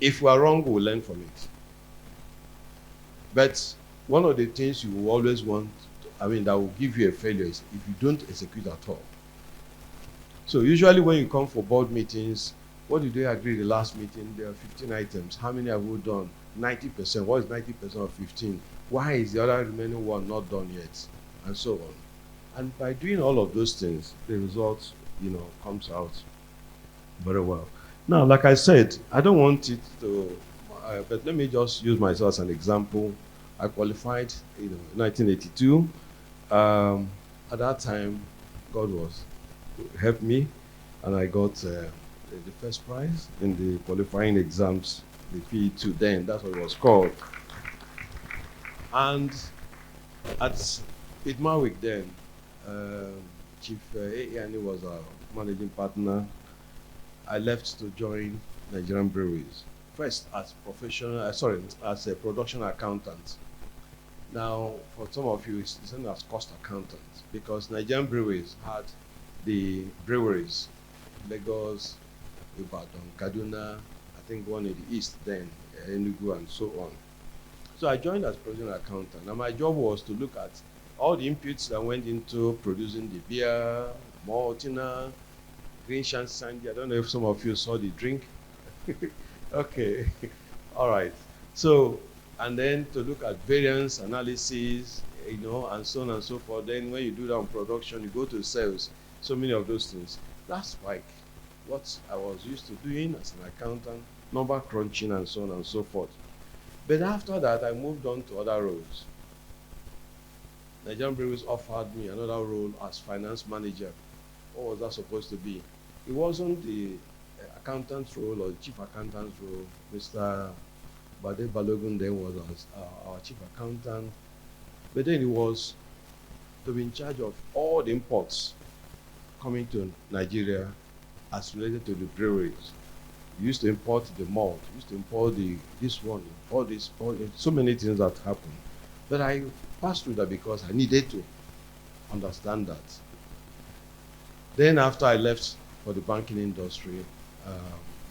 If we are wrong, we'll learn from it. But one of the things you will always want, that will give you a failure is if you don't execute at all. So usually when you come for board meetings, what did they agree the last meeting? There are 15 items. How many have we done? 90%. What is 90% of 15? Why is the other remaining one not done yet? And so on. And by doing all of those things, the result, comes out very well. Now, like I said, I don't want it to, but let me just use myself as an example. I qualified, in 1982. At that time, God helped me, and I got the first prize in the qualifying exams, the PE2 then, that's what it was called. And at Idmarwick then, Chief A.E.Ani was our managing partner. I left to join Nigerian Breweries. First as as a production accountant. Now, for some of you, it's known as cost accountant because Nigerian Breweries had the breweries, Lagos, Ibadan, Kaduna, I think one in the east then, Enugu and so on. So I joined as production accountant, and my job was to look at all the inputs that went into producing the beer, maltina, green shandy. I don't know if some of you saw the drink. Okay, all right. So, and then to look at variance analysis, and so on and so forth. Then when you do that on production, you go to sales, so many of those things. That's like what I was used to doing as an accountant, number crunching and so on and so forth. But after that, I moved on to other roles. Nigerian Breweries offered me another role as finance manager. What was that supposed to be? It wasn't the accountant's role or the chief accountant's role. Mr. Bade Balogun then was our chief accountant. But then it was to be in charge of all the imports coming to Nigeria as related to the breweries. We used to import the malt, we used to import this one, all so many things that happened. But I passed through that because I needed to understand that. Then after I left for the banking industry,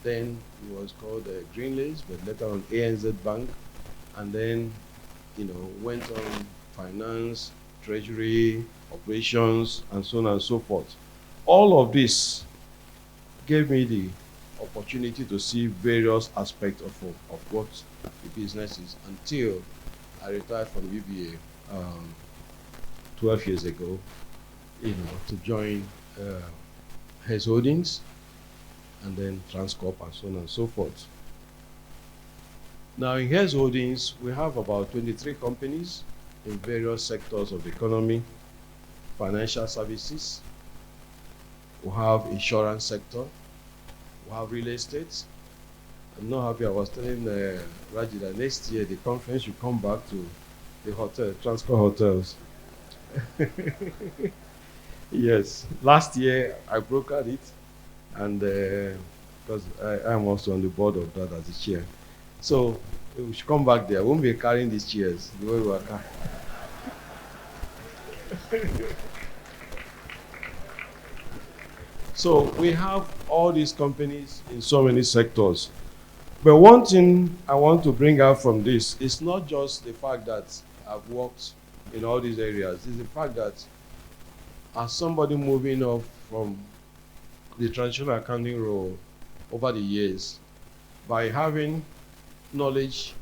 Then it was called Greenlace, but later on ANZ Bank, and then went on finance, treasury, operations, and so on and so forth. All of this gave me the opportunity to see various aspects of what the business is until I retired from UBA 12 years ago, to join Hess Holdings and then Transcorp and so on and so forth. Now in Hess Holdings, we have about 23 companies in various sectors of the economy, financial services, we have insurance sector, we have real estate. I'm not happy. I was telling Raji that next year the conference should come back to the hotel, Transcorp Hotels. Yes, last year I brokered it, and because I'm also on the board of that as the chair. So we should come back there. I won't be carrying these chairs the way we are carrying. So we have all these companies in so many sectors. But one thing I want to bring out from this is not just the fact that I've worked in all these areas. It's the fact that as somebody moving up from the traditional accounting role over the years, by having knowledge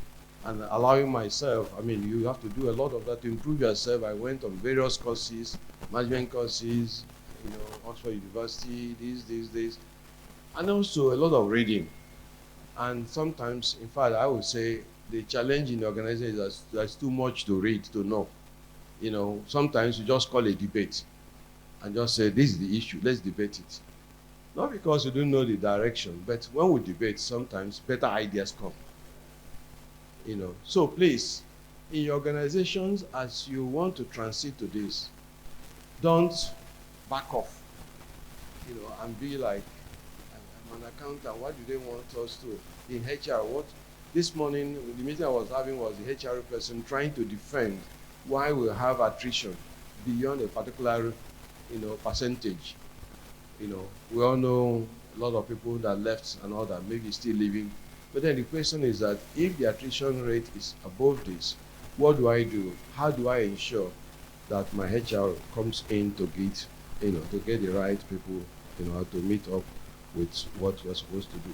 and allowing myself, you have to do a lot of that to improve yourself. I went on various courses, management courses, Oxford University, this, and also a lot of reading. And sometimes, in fact, I would say the challenge in the organization is that there's too much to read, to know. Sometimes you just call a debate and just say, this is the issue, let's debate it. Not because you don't know the direction, but when we debate, sometimes better ideas come. So please, in your organizations, as you want to transit to this, don't back off, and be like, I'm an accountant, what do they want us to? In HR, this morning, the meeting I was having was the HR person trying to defend why we have attrition beyond a particular, percentage. We all know a lot of people that left and all that, maybe still living. But then the question is that if the attrition rate is above this, what do I do? How do I ensure that my HR comes in to get, to get the right people, to meet up with what we're supposed to do?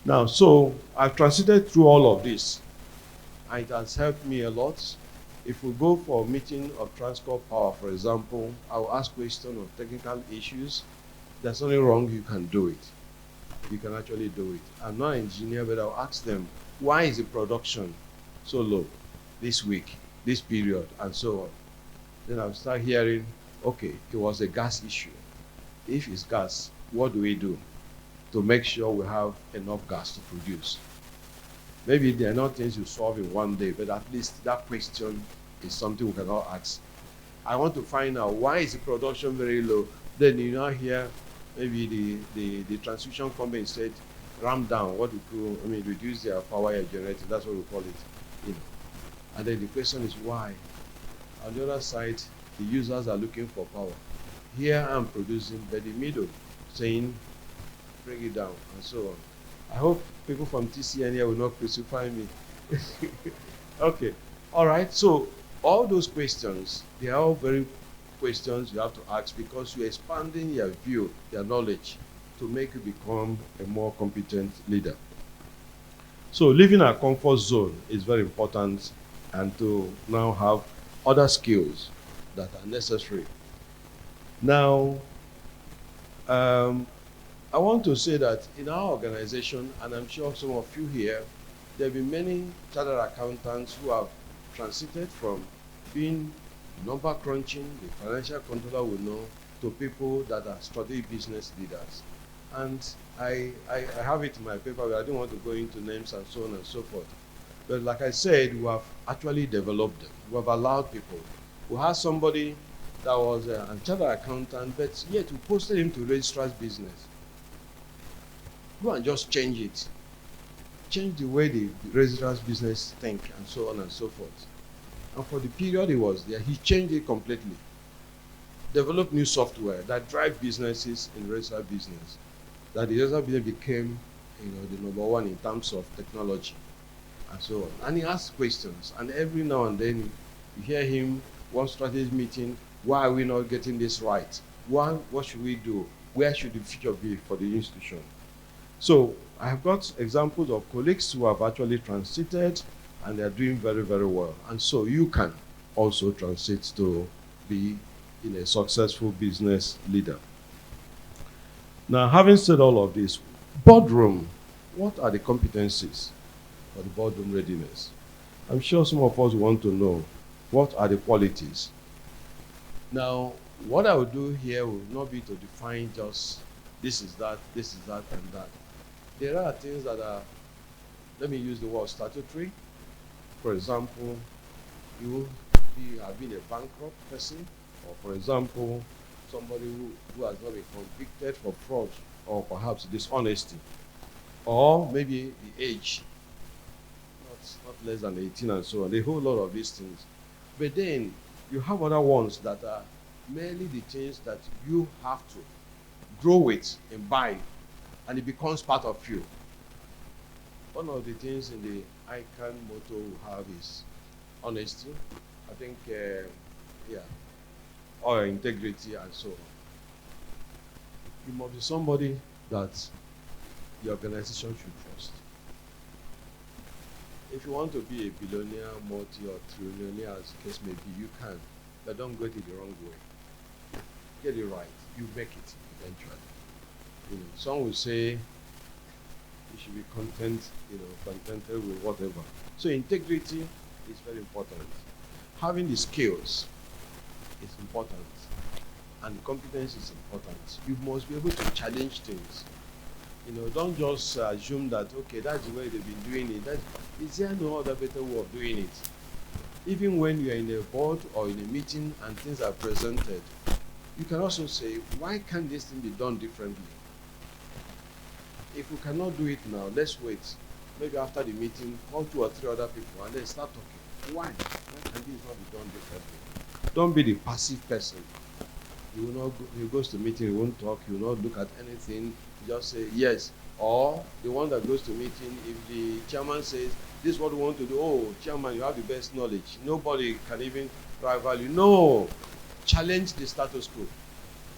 Now, so I've transited through all of this, and it has helped me a lot. If we go for a meeting of Transcorp Power, for example, I'll ask questions of technical issues. There's nothing wrong, you can do it. You can actually do it. I'm not an engineer, but I'll ask them, why is the production so low this week, this period, and so on? Then I'll start hearing, okay, it was a gas issue. If it's gas, what do we do to make sure we have enough gas to produce? Maybe there are not things you solve in one day, but at least that question is something we can all ask. I want to find out, why is the production very low? Then you now hear maybe the transmission company said, ramp down, reduce their power you're generating. That's what we call it. And then the question is why? On the other side, the users are looking for power. Here I'm producing, but the middle saying, bring it down, and so on. I hope people from TCN here will not crucify me. Okay, all right. So all those questions, they are all very questions you have to ask, because you're expanding your view, your knowledge, to make you become a more competent leader. So leaving our comfort zone is very important, and to now have other skills that are necessary. Now, I want to say that in our organization, and I'm sure some of you here, there have been many chartered accountants who have transited from being number crunching, the financial controller will know, to people that are strategic business leaders. And I have it in my paper, but I don't want to go into names and so on and so forth. But like I said, we have actually developed them. We have allowed people. We had somebody that was a chartered accountant, but yet we posted him to registrar's business. Go and just change it. Change the way the registrar's business think, and so on and so forth. And for the period he was there, he changed it completely. Developed new software that drive businesses in registrar business. That the registrar business became the number one in terms of technology and so on. And he asks questions, and every now and then you hear him, one strategy meeting, why are we not getting this right? What should we do? Where should the future be for the institution? So I have got examples of colleagues who have actually transited and they are doing very, very well. And so you can also transit to be a successful business leader. Now, having said all of this, boardroom, what are the competencies for the boardroom readiness? I'm sure some of us want to know what are the qualities. Now, what I will do here will not be to define just this is that, and that. There are things that are, let me use the word statutory. For example, you have been a bankrupt person, or for example, somebody who has not been convicted for fraud or perhaps dishonesty, or maybe the age, not less than 18 and so on, a whole lot of these things. But then you have other ones that are merely the things that you have to grow with, imbibe, and it becomes part of you. One of the things in the ICAN motto we have is honesty. I think, or integrity and so on. You must be somebody that the organization should trust. If you want to be a billionaire, multi or trillionaire, as the case may be, you can, but don't get it the wrong way. Get it right. You make it eventually. Some will say you should be contented with whatever. So integrity is very important. Having the skills is important, and competence is important. You must be able to challenge things. Don't just assume that, okay, that's the way they've been doing it. Is there no other better way of doing it? Even when you're in a board or in a meeting and things are presented, you can also say, why can't this thing be done differently? If we cannot do it now, let's wait. Maybe after the meeting, call 2 or 3 other people and then start talking. Why? Why can this not be done differently? Don't be the passive person. He goes to meeting, he won't talk, he will not look at anything, just say yes. Or the one that goes to meeting, if the chairman says, this is what we want to do, oh, chairman, you have the best knowledge. Nobody can even rival you. No, challenge the status quo.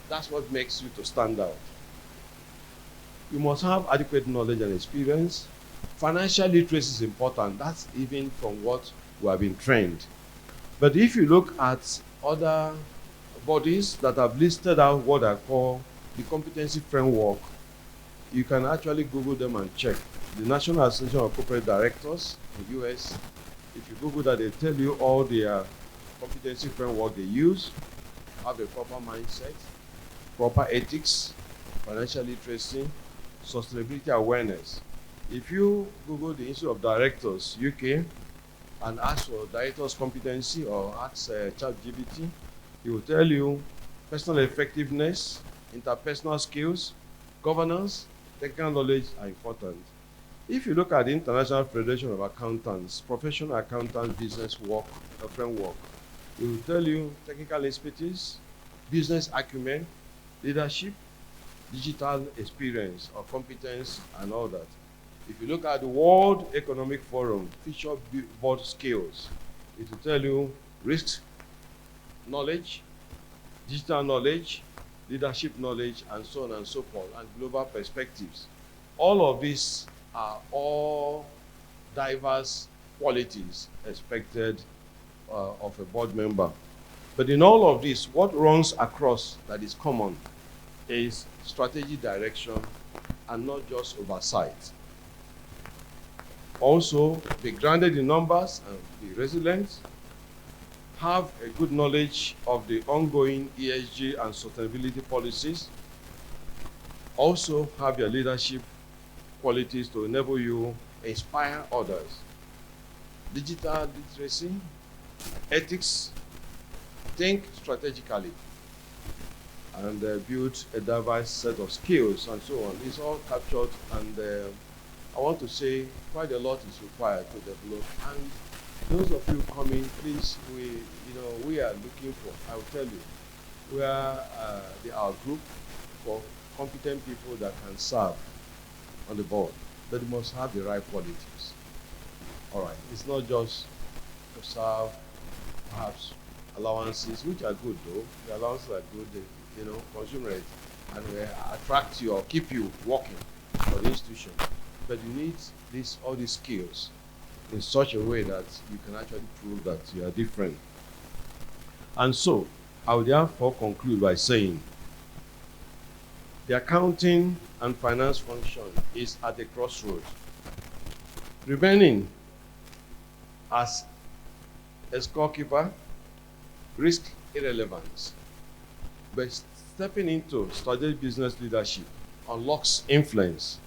That's what makes you to stand out. You must have adequate knowledge and experience. Financial literacy is important. That's even from what we have been trained. But if you look at other bodies that have listed out what I call the competency framework, you can actually Google them and check. The National Association of Corporate Directors in the US, if you Google that, they tell you all their competency framework they use, have a proper mindset, proper ethics, financial literacy, sustainability awareness. If you Google the Institute of Directors, UK, and ask for director's competency or ask ChatGPT, it will tell you personal effectiveness, interpersonal skills, governance, technical knowledge are important. If you look at the International Federation of Accountants, Professional Accountants Business Framework, it will tell you technical expertise, business acumen, leadership, digital experience or competence, and all that. If you look at the World Economic Forum, feature board skills, it will tell you risk knowledge, digital knowledge, leadership knowledge, and so on and so forth, and global perspectives. All of these are all diverse qualities expected of a board member. But in all of this, what runs across that is common is strategy direction and not just oversight. Also, be grounded in numbers and be resilient. Have a good knowledge of the ongoing ESG and sustainability policies. Also, have your leadership qualities to enable you inspire others. Digital literacy, ethics, think strategically, and build a diverse set of skills and so on. It's all captured, and I want to say quite a lot is required to develop. And those of you coming, please, we are looking for, I will tell you, we are our group for competent people that can serve on the board. but you must have the right qualities. All right. It's not just to serve perhaps allowances, which are good though. The allowances are good, consumer it, and will attract you or keep you working for the institution. But you need all these skills in such a way that you can actually prove that you are different. And so, I will therefore conclude by saying the accounting and finance function is at a crossroads. Remaining as a scorekeeper risks irrelevance, but stepping into strategic business leadership unlocks influence,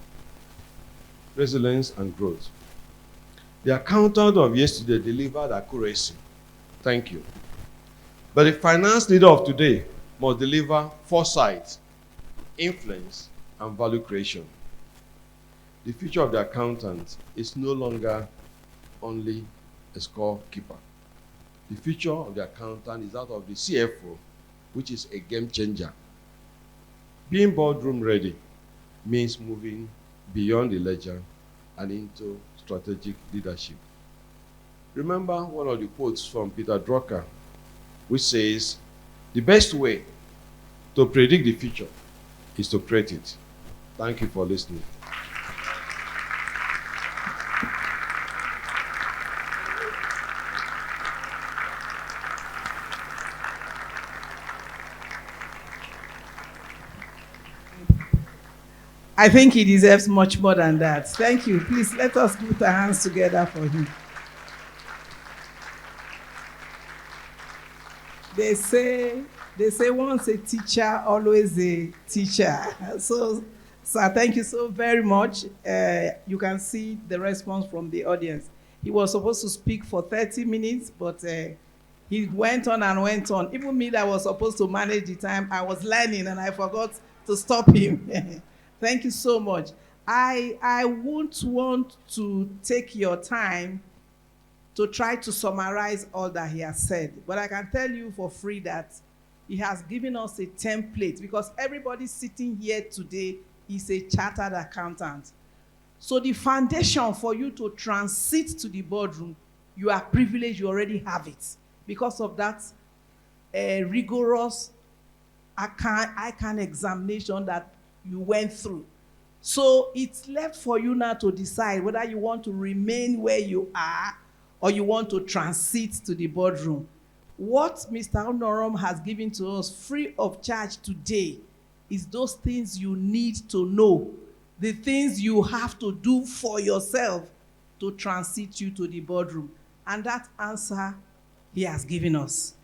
resilience, and growth. The accountant of yesterday delivered accuracy. Thank you. But the finance leader of today must deliver foresight, influence, and value creation. The future of the accountant is no longer only a scorekeeper. The future of the accountant is that of the CFO, which is a game changer. Being boardroom ready means moving beyond the ledger and into strategic leadership. Remember one of the quotes from Peter Drucker, which says, the best way to predict the future is to create it. Thank you for listening. I think he deserves much more than that. Thank you. Please let us put our hands together for him. They say once a teacher, always a teacher. So, sir, thank you so very much. You can see the response from the audience. He was supposed to speak for 30 minutes, but he went on and went on. Even me that was supposed to manage the time, I was learning and I forgot to stop him. Thank you so much. I won't want to take your time to try to summarize all that he has said, but I can tell you for free that he has given us a template, because everybody sitting here today is a chartered accountant. So the foundation for you to transit to the boardroom, you are privileged, you already have it, because of that rigorous ICAN examination that you went through. So it's left for you now to decide whether you want to remain where you are or you want to transit to the boardroom. What Mr. Onorom has given to us free of charge today is those things you need to know, the things you have to do for yourself to transit you to the boardroom. And that answer he has given us.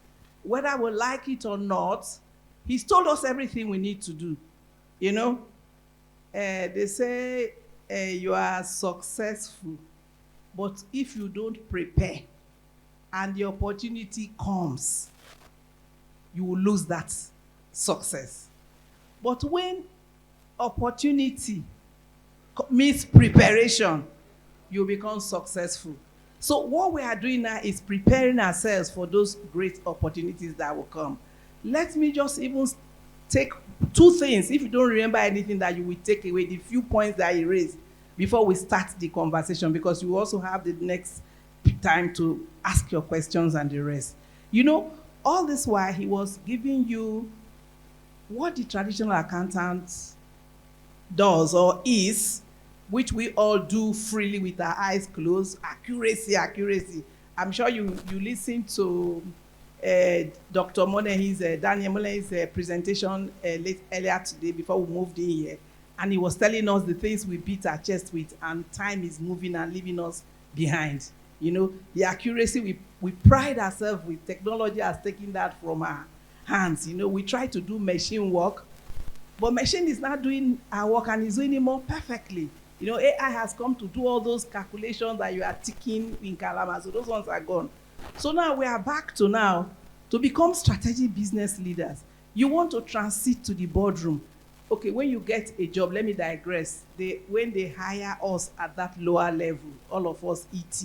Whether we like it or not, he's told us everything we need to do. You know, they say you are successful, but if you don't prepare and the opportunity comes, you will lose that success. But when opportunity meets preparation, you become successful. So what we are doing now is preparing ourselves for those great opportunities that will come. Let me just even take two things, if you don't remember anything, that you will take away, the few points that he raised before we start the conversation, because you also have the next time to ask your questions and the rest. You know, all this while he was giving you what the traditional accountant does or is, which we all do freely with our eyes closed. Accuracy. I'm sure you listen to Dr. Monehi's, Daniel Monehi's presentation earlier today before we moved in here. And he was telling us the things we beat our chest with, and time is moving and leaving us behind. You know, the accuracy, we pride ourselves with. Technology has taken that from our hands. You know, we try to do machine work, but machine is not doing our work and is doing it more perfectly. You know, AI has come to do all those calculations that you are ticking in Kalama, so those ones are gone. So now we are back to become strategic business leaders. You want to transit to the boardroom. Okay, when you get a job, let me digress. When they hire us at that lower level, all of us ET,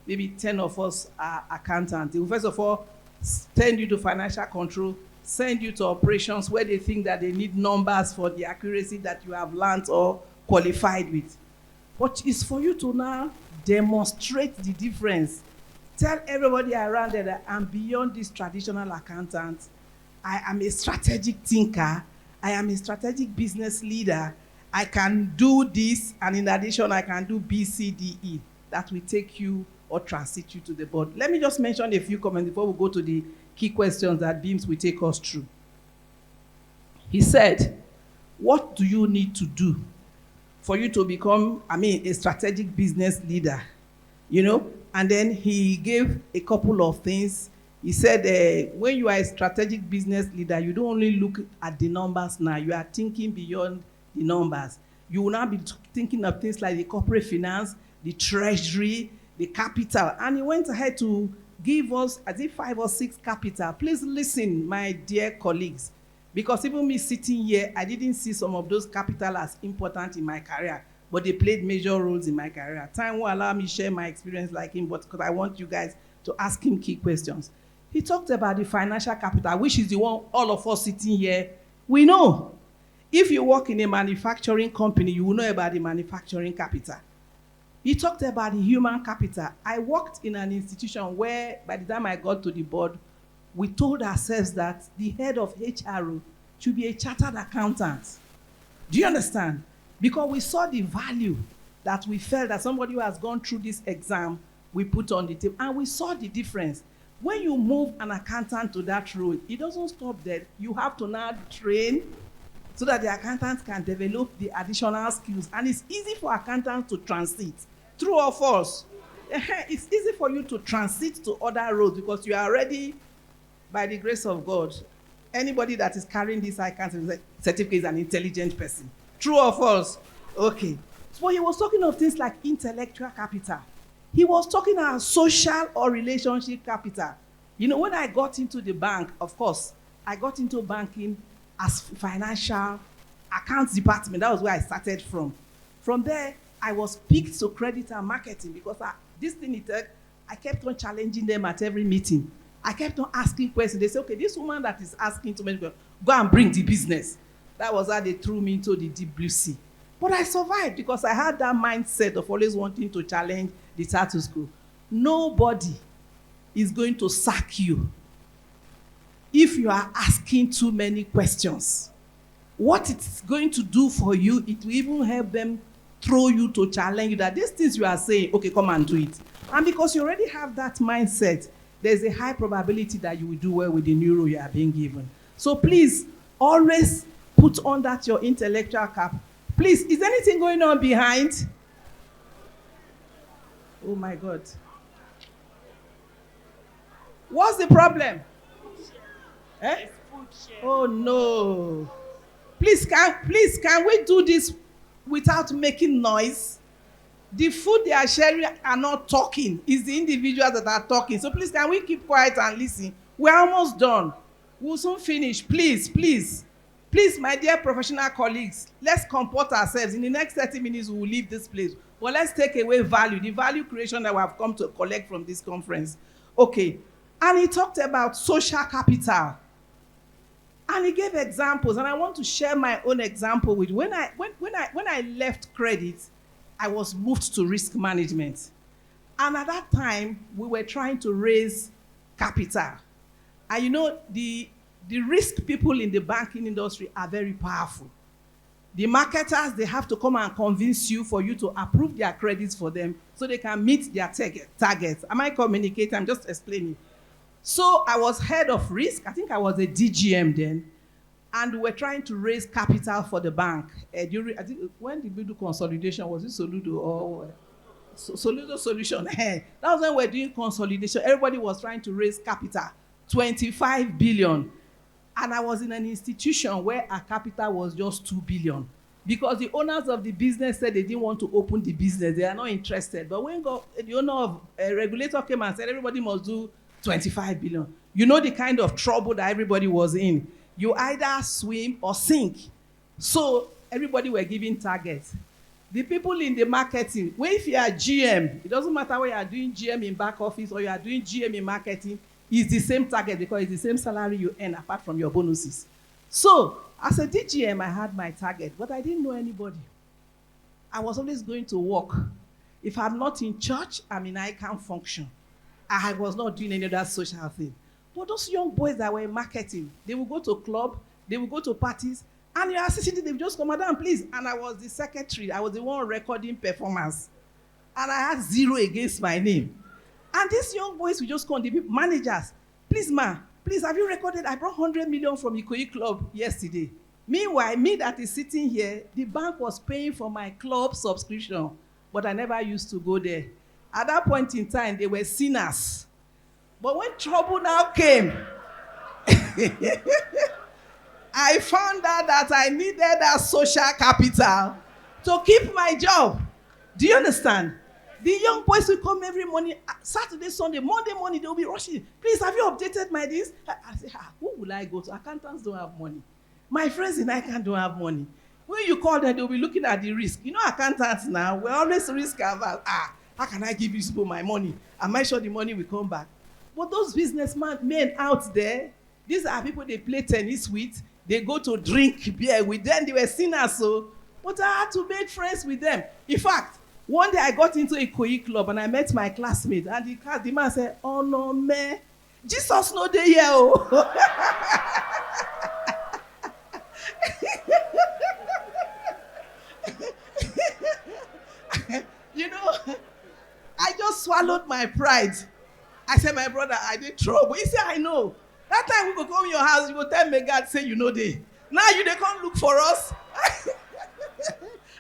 maybe 10 of us are accountants. They will first of all send you to financial control, send you to operations where they think that they need numbers for the accuracy that you have learned or qualified with. But it's for you to now demonstrate the difference. Tell everybody around there that I'm beyond this traditional accountant. I am a strategic thinker. I am a strategic business leader. I can do this, and in addition, I can do B, C, D, E. That will take you or transit you to the board. Let me just mention a few comments before we go to the key questions that Beams will take us through. He said, what do you need to do for you to become, a strategic business leader? And then he gave a couple of things. He said, when you are a strategic business leader, you don't only look at the numbers now, you are thinking beyond the numbers. You will now be thinking of things like the corporate finance, the treasury, the capital. And he went ahead to give us, I think, 5 or 6 capital. Please listen, my dear colleagues, because even me sitting here, I didn't see some of those capital as important in my career, but they played major roles in my career. Time will allow me to share my experience like him, but because I want you guys to ask him key questions. He talked about the financial capital, which is the one all of us sitting here, we know. If you work in a manufacturing company, you will know about the manufacturing capital. He talked about the human capital. I worked in an institution where, by the time I got to the board, we told ourselves that the head of HRO should be a chartered accountant. Do you understand? Because we saw the value that we felt that somebody who has gone through this exam, we put on the table, and we saw the difference. When you move an accountant to that role, it doesn't stop there. You have to now train so that the accountants can develop the additional skills. And it's easy for accountants to transit. True or false? It's easy for you to transit to other roles because you are already, by the grace of God, anybody that is carrying this ICAN certificate is an intelligent person. True or false? Okay. So he was talking of things like intellectual capital. He was talking about social or relationship capital. When I got into the bank, of course, I got into banking as financial accounts department. That was where I started from. From there, I was picked to credit and marketing because this thing, I kept on challenging them at every meeting. I kept on asking questions. They said, okay, this woman that is asking too many questions, go and bring the business. That was how they threw me into the deep blue sea. But I survived because I had that mindset of always wanting to challenge the status quo. Nobody is going to sack you if you are asking too many questions. What it's going to do for you, it will even help them throw you to challenge you that these things you are saying, okay, come and do it. And because you already have that mindset, there's a high probability that you will do well with the new role you are being given. So please, always put on that your intellectual cap. Please, is anything going on behind? Oh my God. What's the problem? Eh? Oh no. Please, can we do this without making noise? The food they are sharing are not talking. It's the individuals that are talking. So please, can we keep quiet and listen? We're almost done. We'll soon finish. Please, please. Please, my dear professional colleagues, let's comport ourselves. In the next 30 minutes, we will leave this place. But let's take away value, the value creation that we have come to collect from this conference. Okay. And he talked about social capital. And he gave examples. And I want to share my own example with you. When I left credit, I was moved to risk management. And at that time, we were trying to raise capital. And the risk people in the banking industry are very powerful. The marketers, they have to come and convince you for you to approve their credits for them so they can meet their targets. Am I communicating? I'm just explaining. So I was head of risk. I think I was a DGM then. And we were trying to raise capital for the bank. I think when did we do consolidation? Was it Soludo or Soludo Solution? That was when we were doing consolidation. Everybody was trying to raise capital, 25 billion. And I was in an institution where our capital was just 2 billion. Because the owners of the business said they didn't want to open the business. They are not interested. But when the owner of a regulator came and said everybody must do 25 billion, you know the kind of trouble that everybody was in. You either swim or sink. So everybody were giving targets. The people in the marketing, when if you are GM, it doesn't matter whether you are doing GM in back office or you are doing GM in marketing, it's the same target because it's the same salary you earn apart from your bonuses. So as a DGM, I had my target, but I didn't know anybody. I was always going to work. If I'm not in church, I'm in ICAN function. I was not doing any other social thing. But those young boys that were in marketing, they would go to club, they would go to parties, and your assistant, they would just come, madam, please. And I was the secretary. I was the one recording performance. And I had 0 against my name. And these young boys would just come, the managers, please, ma, please, have you recorded? I brought 100 million from Ikoyi Club yesterday. Meanwhile, me that is sitting here, the bank was paying for my club subscription, but I never used to go there. At that point in time, they were sinners. But when trouble now came, I found out that I needed that social capital to keep my job. Do you understand? The young boys will come every morning, Saturday, Sunday, Monday morning, they'll be rushing. Please, have you updated my this? I say, who will I go to? Accountants don't have money. My friends in ICAN don't have money. When you call them, they'll be looking at the risk. You know, accountants now, we're always risk averse. How can I give you people my money? Am I sure the money will come back? But those businessmen out there, these are people they play tennis with. They go to drink beer with them. They were sinners, so. But I had to make friends with them. In fact, one day I got into a Ikoyi Club and I met my classmate. And the man said, oh no, man, Jesus no dey here. Oh. You know, I just swallowed my pride. I said, my brother, I did trouble. He said, I know. That time we go come to your house, you go tell me God say you know they. Now you they come look for us.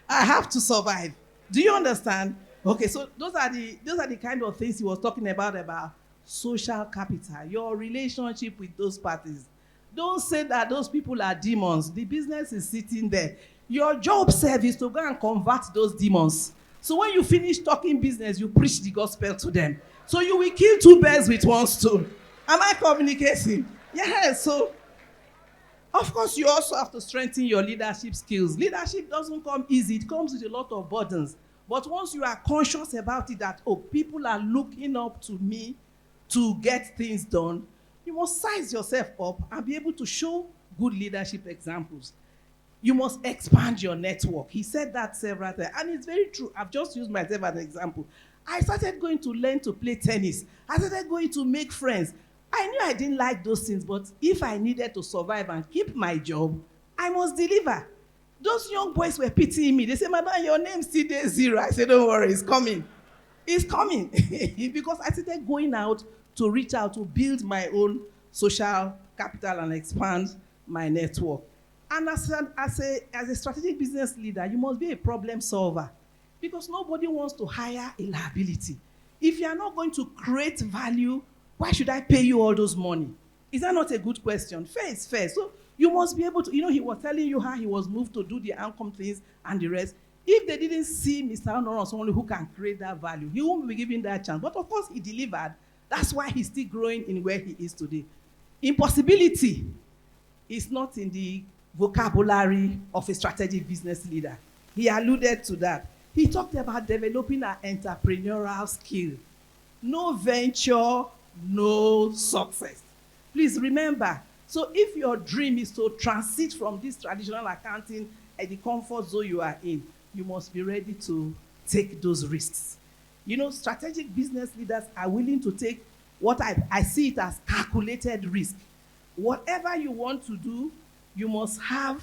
I have to survive. Do you understand? Okay, so those are the kind of things he was talking about social capital, your relationship with those parties. Don't say that those people are demons. The business is sitting there. Your job service to go and convert those demons. So when you finish talking business, you preach the gospel to them. So you will kill 2 birds with 1 stone. Am I communicating? Yeah, so of course you also have to strengthen your leadership skills. Leadership doesn't come easy. It comes with a lot of burdens. But once you are conscious about it that, oh, people are looking up to me to get things done, you must size yourself up and be able to show good leadership examples. You must expand your network. He said that several times. And it's very true. I've just used myself as an example. I started going to learn to play tennis. I started going to make friends. I knew I didn't like those things, but if I needed to survive and keep my job, I must deliver. Those young boys were pitying me. They said, madam, your name still day 0. I said, don't worry, it's coming. It's coming. Because I started going out to reach out to build my own social capital and expand my network. And as a strategic business leader, you must be a problem solver. Because nobody wants to hire a liability. If you are not going to create value, why should I pay you all those money? Is that not a good question? Fair is fair. So you must be able to, he was telling you how he was moved to do the outcome things and the rest. If they didn't see Mr. Honor as someone who can create that value, he won't be given that chance. But of course, he delivered. That's why he's still growing in where he is today. Impossibility is not in the vocabulary of a strategic business leader. He alluded to that. He talked about developing an entrepreneurial skill. No venture, no success. Please remember, so if your dream is to transit from this traditional accounting and the comfort zone you are in, you must be ready to take those risks. Strategic business leaders are willing to take what I see it as calculated risk. Whatever you want to do, you must have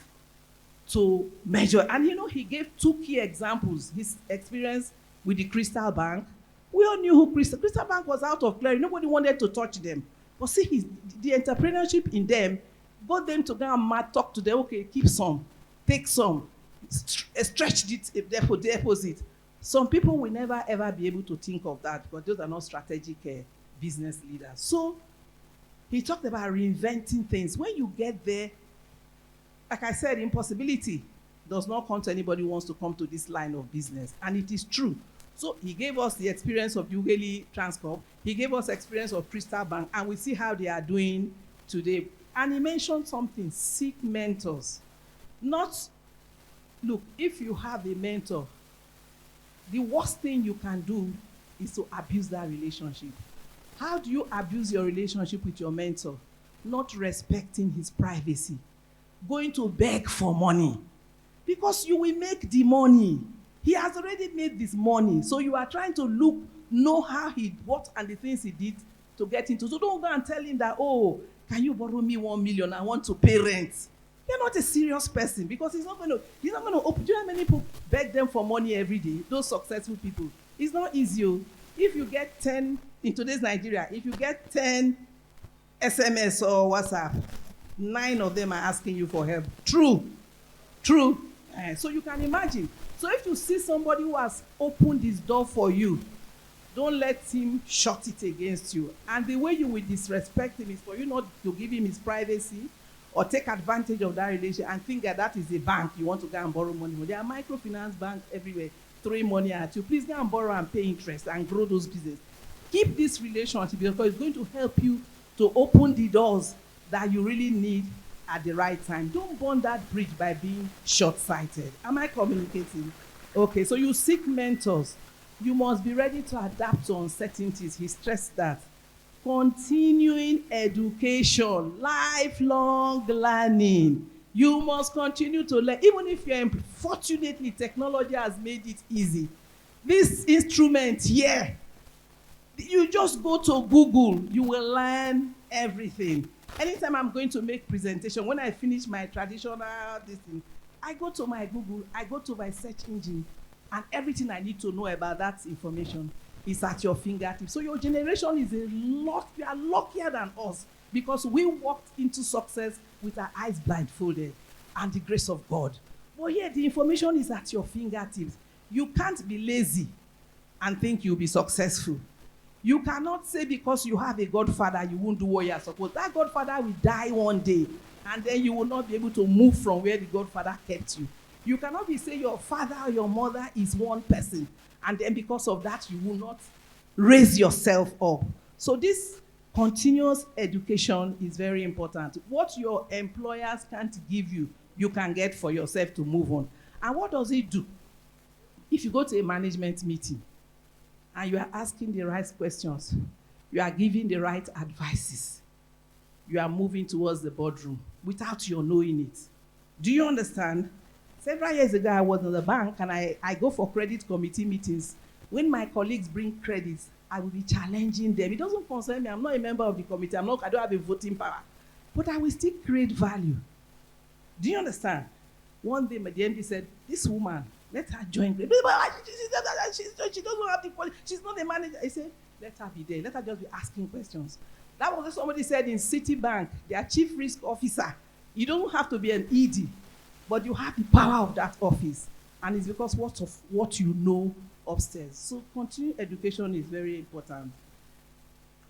to measure. And he gave 2 key examples. His experience with the Crystal Bank. We all knew who Crystal Bank was out of clarity. Nobody wanted to touch them. But see, the entrepreneurship in them got them to go and talk to them. Okay, keep some, take some, stretch it, deposit. Some people will never ever be able to think of that because those are not strategic business leaders. So he talked about reinventing things. When you get there, like I said, impossibility does not come to anybody who wants to come to this line of business. And it is true. So he gave us the experience of Ughelli Transcorp. He gave us experience of Crystal Bank. And we see how they are doing today. And he mentioned something, seek mentors. Look, if you have a mentor, the worst thing you can do is to abuse that relationship. How do you abuse your relationship with your mentor? Not respecting his privacy. Going to beg for money. Because you will make the money. He has already made this money. So you are trying to know how what and the things he did to get into. So don't go and tell him that, oh, can you borrow me 1 million? I want to pay rent. You're not a serious person, because he's not going to open. Do you know how many people beg them for money every day? Those successful people. It's not easy. If you get 10, in today's Nigeria, if you get 10 SMS or WhatsApp, 9 of them are asking you for help. True. So you can imagine. So if you see somebody who has opened this door for you, don't let him shut it against you. And the way you will disrespect him is for you not to give him his privacy or take advantage of that relationship and think that is a bank you want to go and borrow money. There are microfinance banks everywhere throwing money at you. Please go and borrow and pay interest and grow those businesses. Keep this relationship, because it's going to help you to open the doors that you really need at the right time. Don't burn that bridge by being short-sighted. Am I communicating? Okay, so you seek mentors. You must be ready to adapt to uncertainties. He stressed that. Continuing education, lifelong learning. You must continue to learn. Even if you're fortunately, technology has made it easy. This instrument here, you just go to Google, you will learn everything. Anytime I'm going to make presentation, when I finish my traditional this thing, I go to my Google, I go to my search engine, and everything I need to know about that information is at your fingertips. So your generation is you are luckier than us, because we walked into success with our eyes blindfolded and the grace of God. But here, the information is at your fingertips. You can't be lazy and think you'll be successful. You cannot say because you have a godfather, you won't do what you're supposed to. That godfather will die one day, and then you will not be able to move from where the godfather kept you. You cannot be saying your father or your mother is one person, and then because of that, you will not raise yourself up. So this continuous education is very important. What your employers can't give you, you can get for yourself to move on. And what does it do? If you go to a management meeting, and you are asking the right questions, you are giving the right advices, you are moving towards the boardroom without your knowing it. Do you understand? Several years ago, I was in the bank, and I go for credit committee meetings. When my colleagues bring credits, I will be challenging them. It doesn't concern me. I'm not a member of the committee. I don't have a voting power. But I will still create value. Do you understand? One day, my MD said, this woman, let her join. She doesn't have the quality. She's not a manager. I said, let her be there. Let her just be asking questions. That was what somebody said in Citibank, their chief risk officer. You don't have to be an ED, but you have the power of that office. And it's because of what you know upstairs. So continuing education is very important.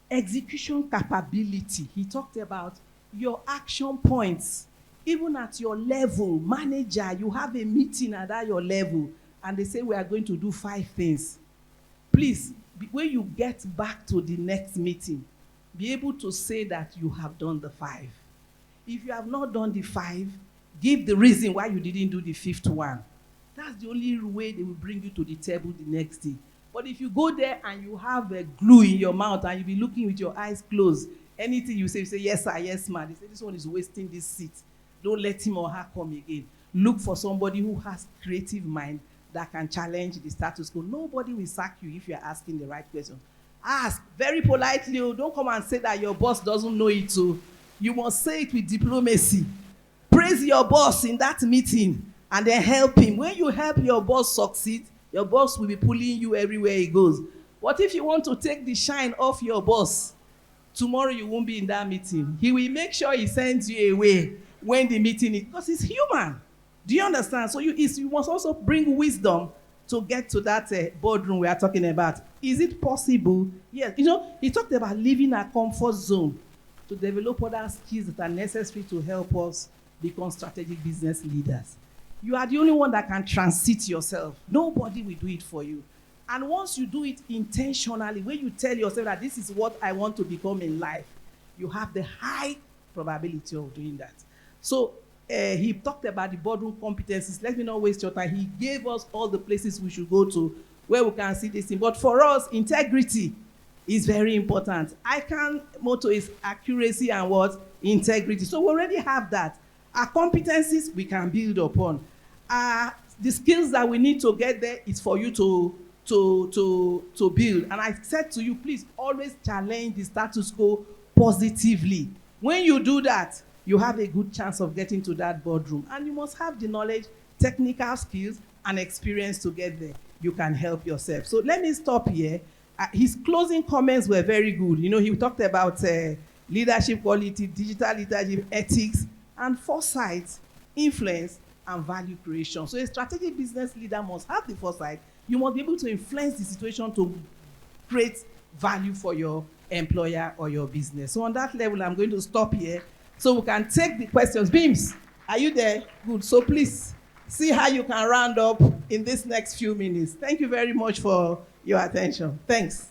Execution capability. He talked about your action points. Even at your level, manager, you have a meeting at your level, and they say we are going to do 5 things. Please, when you get back to the next meeting, be able to say that you have done the 5. If you have not done the 5, give the reason why you didn't do the 5th one. That's the only way they will bring you to the table the next day. But if you go there and you have a glue in your mouth and you be looking with your eyes closed, anything you say, yes sir, yes ma'am. They say this one is wasting this seat. Don't let him or her come again. Look for somebody who has creative mind that can challenge the status quo. Nobody will sack you if you're asking the right questions. Ask very politely. Don't come and say that your boss doesn't know it. You must say it with diplomacy. Praise your boss in that meeting and then help him. When you help your boss succeed, your boss will be pulling you everywhere he goes. What if you want to take the shine off your boss? Tomorrow you won't be in that meeting. He will make sure he sends you away when the meeting is, because he's human. Do you understand? So you must also bring wisdom to get to that boardroom we are talking about. Is it possible? Yes. He talked about leaving our comfort zone to develop other skills that are necessary to help us become strategic business leaders. You are the only one that can transit yourself. Nobody will do it for you. And once you do it intentionally, when you tell yourself that this is what I want to become in life, you have the high probability of doing that. So he talked about the boardroom competencies. Let me not waste your time. He gave us all the places we should go to where we can see this thing. But for us, integrity is very important. ICAN motto is accuracy and what? Integrity. So we already have that. Our competencies we can build upon. Our the skills that we need to get there is for you to build. And I said to you, please always challenge the status quo positively. When you do that, you have a good chance of getting to that boardroom. And you must have the knowledge, technical skills, and experience to get there. You can help yourself. So let me stop here. His closing comments were very good. You know, he talked about leadership quality, digital leadership, ethics, and foresight, influence, and value creation. So a strategic business leader must have the foresight. You must be able to influence the situation to create value for your employer or your business. So on that level, I'm going to stop here so we can take the questions. Beams, are you there? Good. So please see how you can round up in this next few minutes. Thank you very much for your attention. Thanks.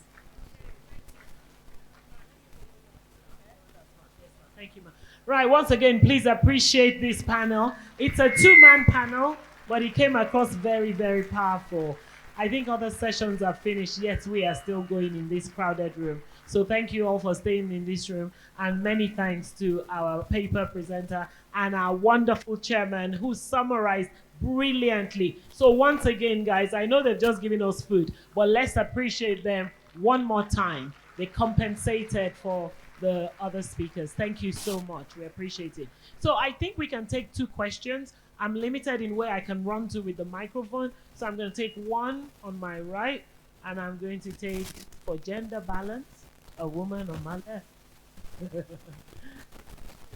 Thank you, ma'am. Right, once again, please appreciate this panel. It's a two-man panel, but it came across very, very powerful. I think other sessions are finished, yet we are still going in this crowded room. So thank you all for staying in this room, and many thanks to our paper presenter and our wonderful chairman who summarized brilliantly. So once again, guys, I know they've just given us food, but let's appreciate them one more time. They compensated for the other speakers. Thank you so much. We appreciate it. So I think we can take 2 questions. I'm limited in where I can run to with the microphone. So I'm going to take one on my right, and I'm going to take, for gender balance, a woman on my left.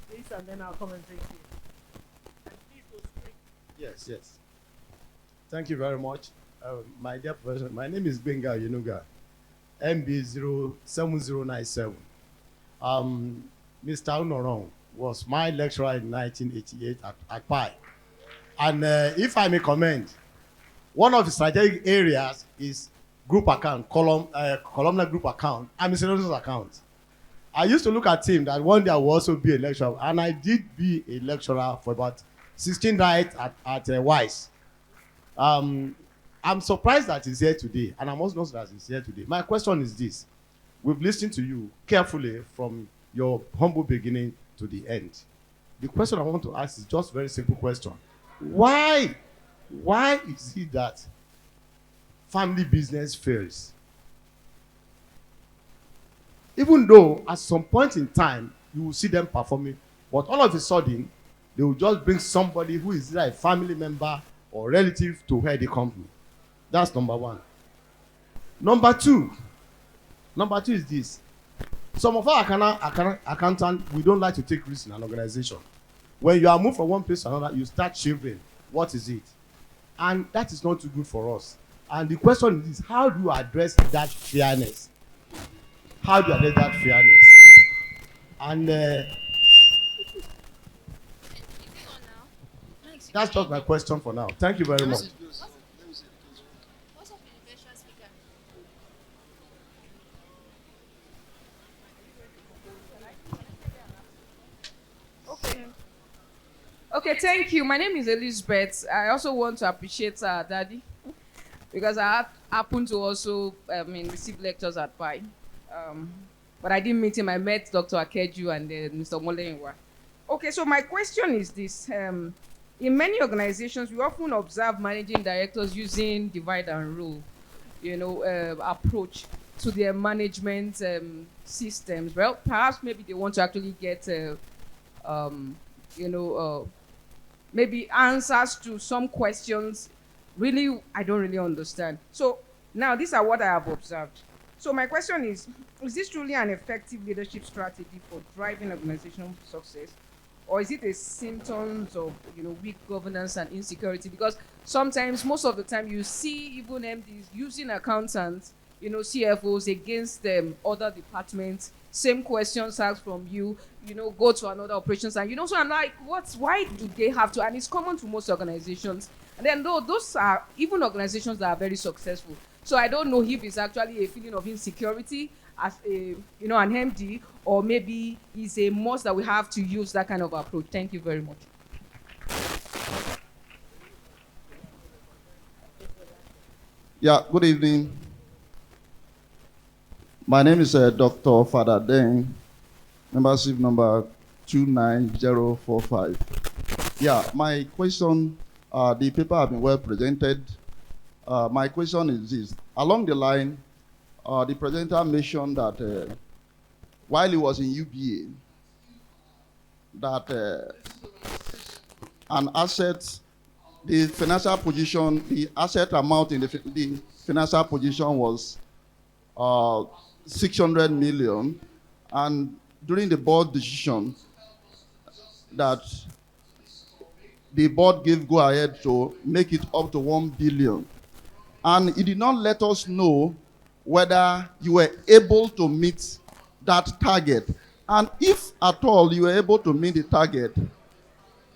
Please, and then I'll come and take you. And please go straight. Yes. Thank you very much. My dear professor, my name is Benga Yenuga, MB07097. Mr. Unorong was my lecturer in 1988 at PI. And if I may comment, one of the strategic areas is group account, columnar group account, and miscellaneous account. I used to look at him that one day I will also be a lecturer, and I did be a lecturer for about 16 nights at WISE. I'm surprised that he's here today, and I'm also not that he's here today. My question is this. We've listened to you carefully from your humble beginning to the end. The question I want to ask is just a very simple question. Why is it that family business fails? Even though at some point in time, you will see them performing, but all of a sudden, they will just bring somebody who is either a family member or relative to head the company. That's number one. Number two is this. Some of our accountants, we don't like to take risks in an organization. When you are moved from one place to another, you start shivering. What is it? And that is not too good for us. And the question is, how do you address that fairness? How do you address that fairness? And that's just my question for now. Thank you very much. Okay, thank you. My name is Elizabeth. I also want to appreciate Daddy because I happen to also receive lectures at PI. But I didn't meet him. I met Dr. Akeju and Mr. Molenwa. Okay, so my question is this. In many organizations, we often observe managing directors using divide and rule, approach to their management systems. Well, perhaps maybe they want to actually get, maybe answers to some questions. Really, I don't really understand. So now these are what I have observed. So my question is this truly an effective leadership strategy for driving organizational success? Or is it a symptom of weak governance and insecurity? Because sometimes, most of the time, you see even MDs using accountants, CFOs against other departments. Same questions asked from you, go to another operations. And so I'm like, why do they have to? And it's common to most organizations. And then those are even organizations that are very successful. So I don't know if it's actually a feeling of insecurity as a, an MD, or maybe it's a must that we have to use that kind of approach. Thank you very much. Yeah, good evening. My name is Dr. Father Deng, membership number 29045. Yeah, my question The paper has been well presented. My question is this. Along the line, the presenter mentioned that while he was in UBA, that an asset, the financial position, the asset amount in the financial position was 600 million, and during the board decision that the board gave go ahead to make it up to 1 billion. And it did not let us know whether you were able to meet that target. And if at all you were able to meet the target,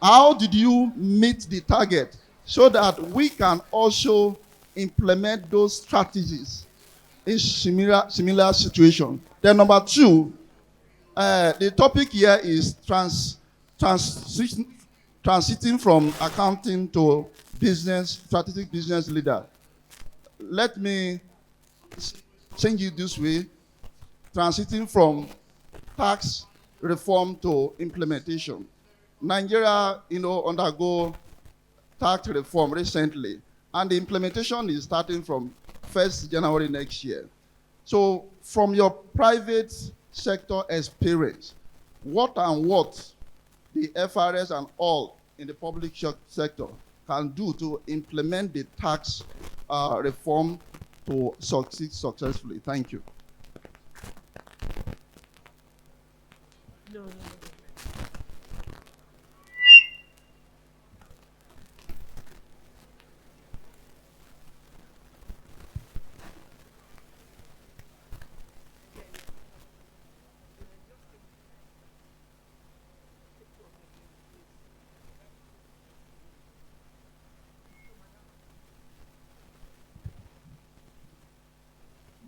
how did you meet the target so that we can also implement those strategies in similar situation? Then number two, the topic here is transiting from accounting to business, strategic business leader. Let me change it this way, transiting from tax reform to implementation. Nigeria, undergo tax reform recently, and the implementation is starting from 1st January next year. So from your private sector experience, what the FRS and all in the public sector can do to implement the tax reform to succeed successfully? Thank you. No, no, no.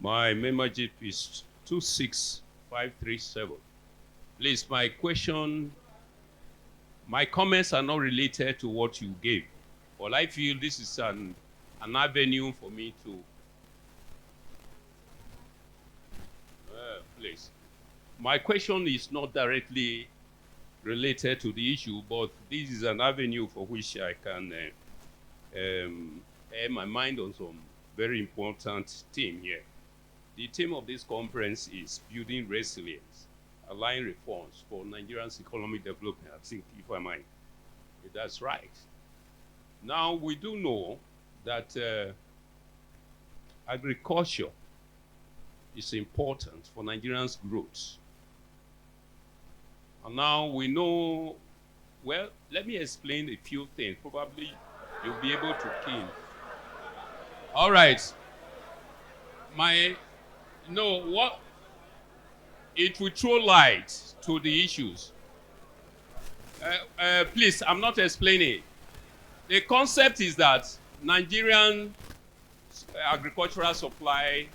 My membership is 26537. Please, my comments are not related to what you gave. But I feel this is an avenue for me to, please. My question is not directly related to the issue, but this is an avenue for which I can air my mind on some very important theme here. The theme of this conference is building resilience, aligning reforms for Nigeria's economic development. I think, if that's right. Now, we do know that agriculture is important for Nigerians' growth. And now we know, well, let me explain a few things. Probably you'll be able to key in. All right. It will throw light to the issues. Please, I'm not explaining. The concept is that Nigerian agricultural supply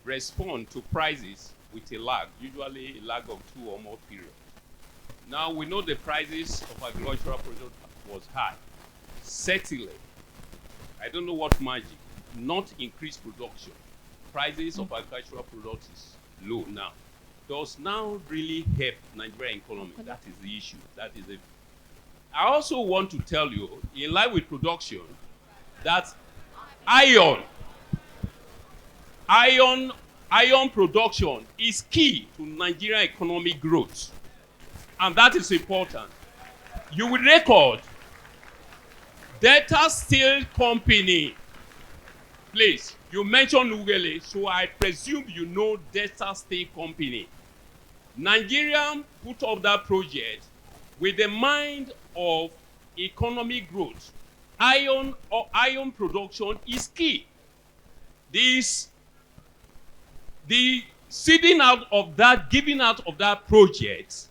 respond to prices with a lag, usually a lag of 2 or more periods. Now we know the prices of agricultural product was high. Certainly, I don't know what magic, not increased production. Prices of agricultural products is low now. Does now really help Nigerian economy? That is the issue. That is it. I also want to tell you, in line with production, that iron production is key to Nigerian economic growth. And that is important. You will record Delta Steel Company. Please, you mentioned Ugele, so I presume you know Delta Steel Company. Nigerian put up that project with the mind of economic growth. Iron production is key. The seeding out of that, giving out of that project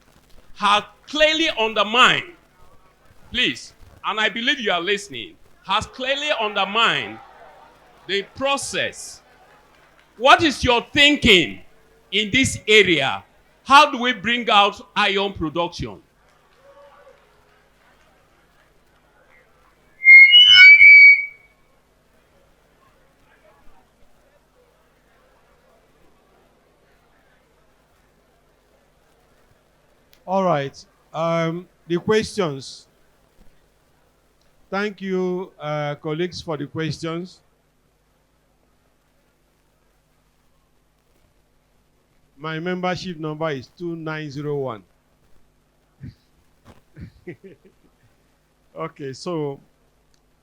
has clearly undermined, please, and I believe you are listening, has clearly undermined the process. What is your thinking in this area? How do we bring out iron production? All right. The questions. Thank you, colleagues, for the questions. My membership number is 2901. Okay, so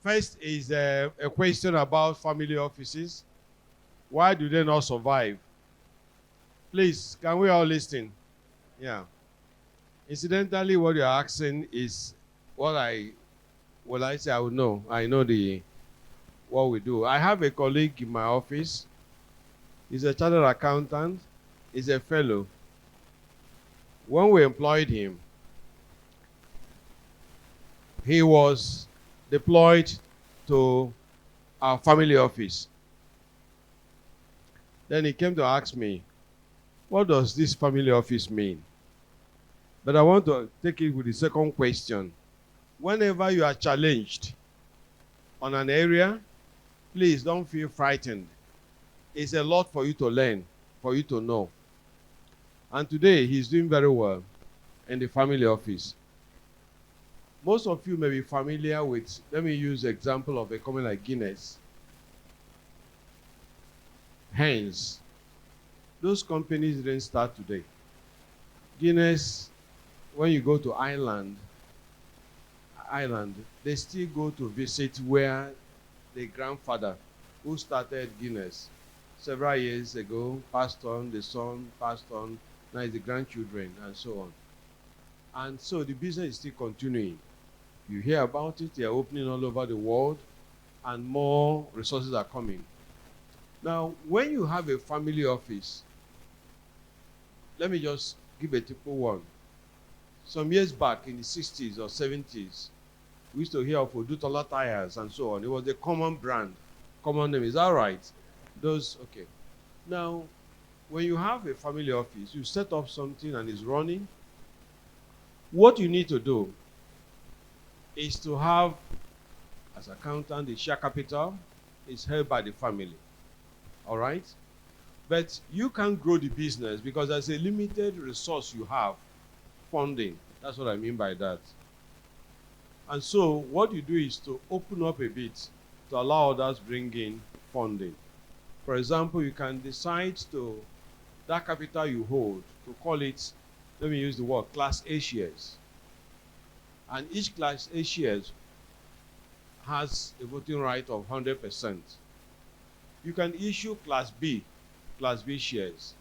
first is a question about family offices. Why do they not survive? Please, can we all listen? Yeah. Incidentally, what you're asking is what I say I would know. I know what we do. I have a colleague in my office. He's a chartered accountant. He's a fellow. When we employed him, he was deployed to our family office. Then he came to ask me, what does this family office mean? But I want to take it with the second question. Whenever you are challenged on an area, please don't feel frightened. It's a lot for you to learn, for you to know. And today, he's doing very well in the family office. Most of you may be familiar with, let me use the example of a company like Guinness. Hence, those companies didn't start today. Guinness, when you go to Ireland, they still go to visit where the grandfather who started Guinness several years ago passed on, the son passed on, now it's the grandchildren, and so on. And so the business is still continuing. You hear about it, they are opening all over the world, and more resources are coming. Now, when you have a family office, let me just give a typical one. Some years back in the 60s or 70s, we used to hear of Odutola tires and so on. It was a common brand, common name. Is that right? Those, okay. Now, when you have a family office, you set up something and it's running. What you need to do is to have, as accountant, the share capital is held by the family. All right? But you can't grow the business because there's a limited resource you have, funding. That's what I mean by that. And so what you do is to open up a bit to allow others bring in funding. For example, you can decide to, that capital you hold, to call it, let me use the word, Class A shares. And each Class A shares has a voting right of 100%. You can issue Class B shares.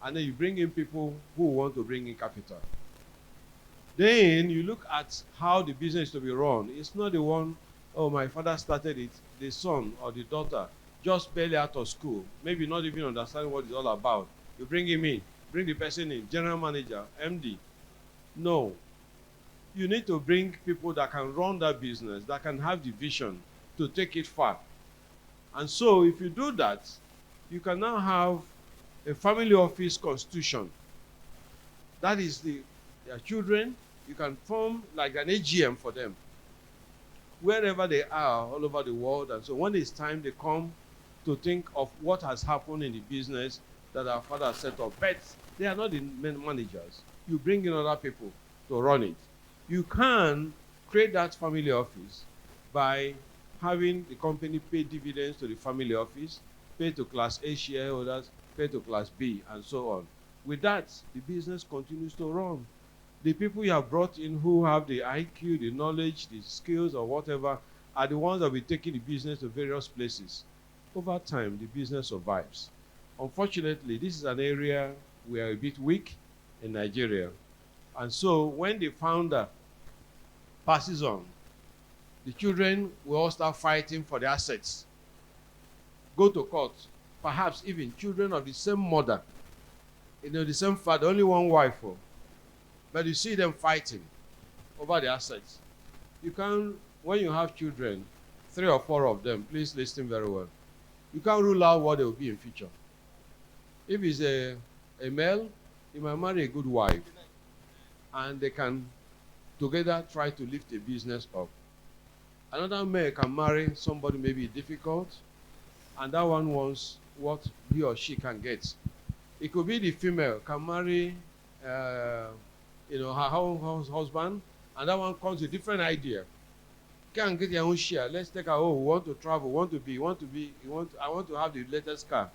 And then you bring in people who want to bring in capital. Then you look at how the business is to be run. It's not the one, oh, my father started it, the son or the daughter, just barely out of school, maybe not even understanding what it's all about. You bring him in, bring the person in, general manager, MD. No. You need to bring people that can run that business, that can have the vision to take it far. And so if you do that, you can now have a family office constitution. That is their children. You can form like an AGM for them, wherever they are, all over the world. And so when it's time, they come to think of what has happened in the business that our father set up. But they are not the main managers. You bring in other people to run it. You can create that family office by having the company pay dividends to the family office, pay to Class A shareholders, pay to Class B, and so on. With that, the business continues to run. The people you have brought in who have the IQ, the knowledge, the skills, or whatever, are the ones that will be taking the business to various places. Over time, the business survives. Unfortunately, this is an area we are a bit weak in Nigeria. And so when the founder passes on, the children will all start fighting for the assets, go to court, perhaps even children of the same mother, the same father, only one wife. But you see them fighting over the assets. You can, when you have children, 3 or 4 of them, please listen very well. You can't rule out what they will be in future. If it's a male, he might marry a good wife, and they can together try to lift a business up. Another male can marry somebody maybe difficult, and that one wants what he or she can get. It could be the female can marry her husband, and that one comes with a different idea. Can get your own share. Let's take our own. We want to travel, I want to have the latest car.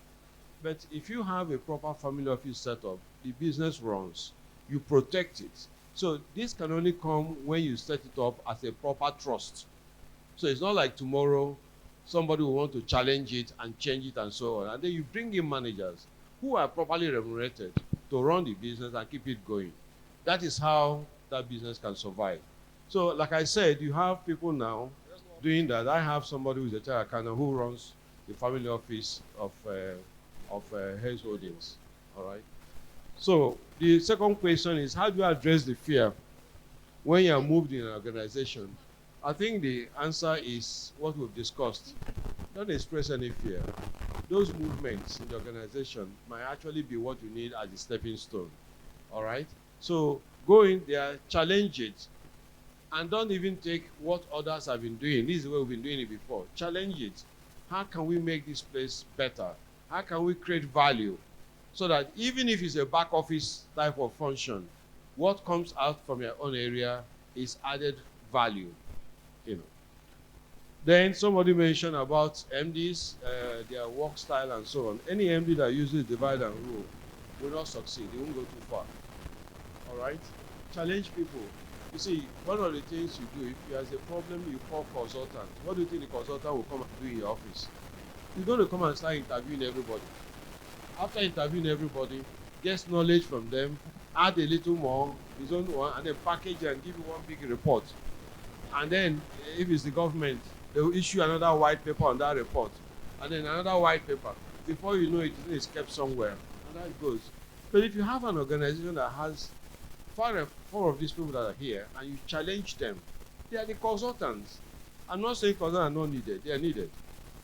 But if you have a proper family office setup, the business runs, you protect it. So this can only come when you set it up as a proper trust. So it's not like tomorrow somebody will want to challenge it and change it and so on. And then you bring in managers who are properly remunerated to run the business and keep it going. That is how that business can survive. So like I said, you have people now doing that. I have somebody who's a child accountant who runs the family office of Hayes Holdings. All right. So the second question is, how do you address the fear when you are moved in an organization? I think the answer is what we've discussed. Don't express any fear. Those movements in the organization might actually be what you need as a stepping stone. All right? So go in there, challenge it, and don't even take what others have been doing. This is the way we've been doing it before. Challenge it. How can we make this place better? How can we create value? So that even if it's a back office type of function, what comes out from your own area is added value. You know. Then somebody mentioned about MDs, their work style and so on. Any MD that uses divide and rule will not succeed. They won't go too far. All right? Challenge people. You see, one of the things you do, if there's a problem, you call consultant. What do you think the consultant will come and do in your office? He's going to come and start interviewing everybody. After interviewing everybody, gets knowledge from them, add a little more, his own one, and then package and give you one big report. And then, if it's the government, they will issue another white paper on that report, and then another white paper. Before you know it, it's kept somewhere, and that goes. But if you have an organization that has four of these people that are here, and you challenge them, they are the consultants. I'm not saying consultants are not needed; they are needed.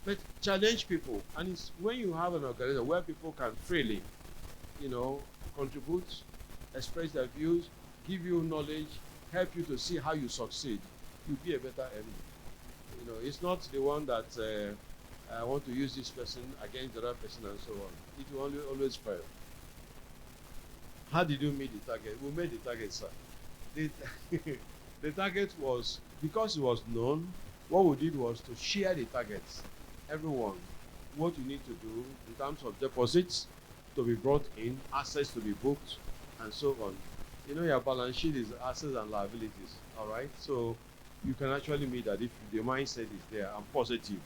But challenge people, and it's when you have an organization where people can freely, contribute, express their views, give you knowledge, help you to see how you succeed, you'll be a better MD. It's not the one that I want to use this person against the other person and so on. It will always fail. How did you meet the target? We made the target, sir. The target was, because it was known, what we did was to share the targets. Everyone, what you need to do in terms of deposits to be brought in, assets to be booked, and so on. Your balance sheet is assets and liabilities, all right? So you can actually meet that if the mindset is there and positive,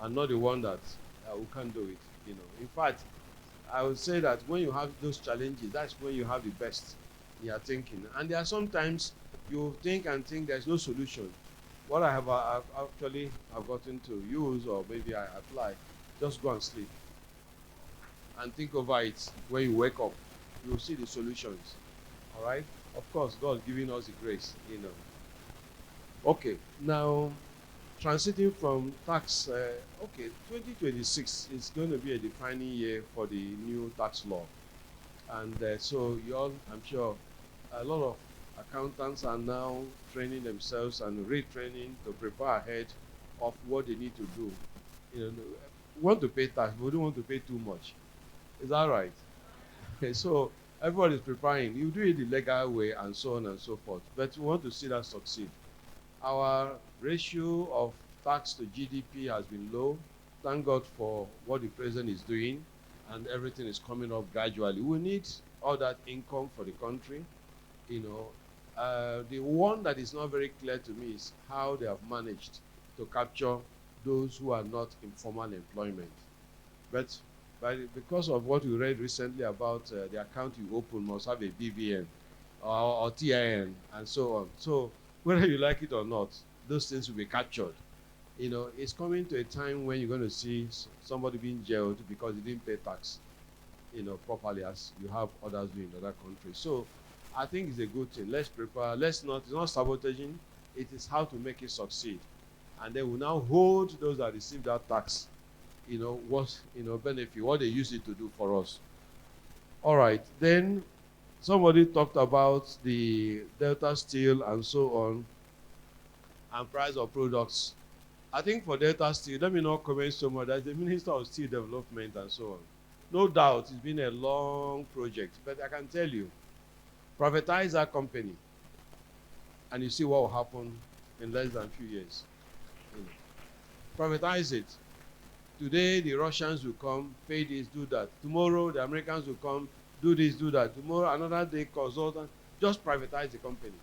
and not the one that we can't do it. In fact, I would say that when you have those challenges, that's when you have the best in your thinking. And there are sometimes you think and think there's no solution. What I've gotten to use, or maybe I apply, just go and sleep and think over it. When you wake up, you'll see the solutions. All right? Of course, God giving us the grace, Okay, now transiting from tax, 2026 is going to be a defining year for the new tax law. And so you all, I'm sure, a lot of accountants are now training themselves and retraining to prepare ahead of what they need to do. We want to pay tax, but we don't want to pay too much. Is that right? Okay, so everybody is preparing. You do it the legal way and so on and so forth. But we want to see that succeed. Our ratio of tax to GDP has been low. Thank God for what the president is doing, and everything is coming up gradually. We need all that income for the country. The one that is not very clear to me is how they have managed to capture those who are not in formal employment. But because of what we read recently about the account you open must have a BVN or TIN and so on. So whether you like it or not, those things will be captured. It's coming to a time when you're going to see somebody being jailed because he didn't pay tax, properly, as you have others doing in other countries. So I think it's a good thing. Let's prepare. It's not sabotaging. It is how to make it succeed. And then we now hold those that receive that tax, what, benefit, what they use it to do for us. All right. Then somebody talked about the Delta Steel and so on, and price of products. I think for Delta Steel, let me not comment so much. As the Minister of Steel Development and so on. No doubt, it's been a long project, but I can tell you, privatize that company, and you see what will happen in less than a few years. You know. Privatize it. Today, the Russians will come, pay this, do that. Tomorrow, the Americans will come, do this, do that. Tomorrow, another day, consultant. Just privatize the company.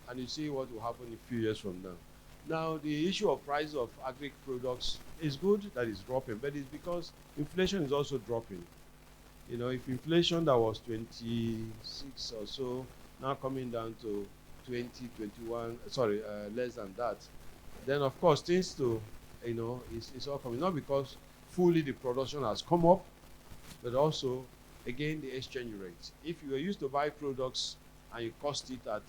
And you see what will happen in a few years from now. Now, the issue of price of agri products is good that it's dropping, but it's because inflation is also dropping. You know, if inflation that was 26 or so, now coming down to 20, 21, sorry, less than that, then of course things to, you know, it's all coming, not because fully the production has come up, but also, again, the exchange rate. If you were used to buy products and you cost it at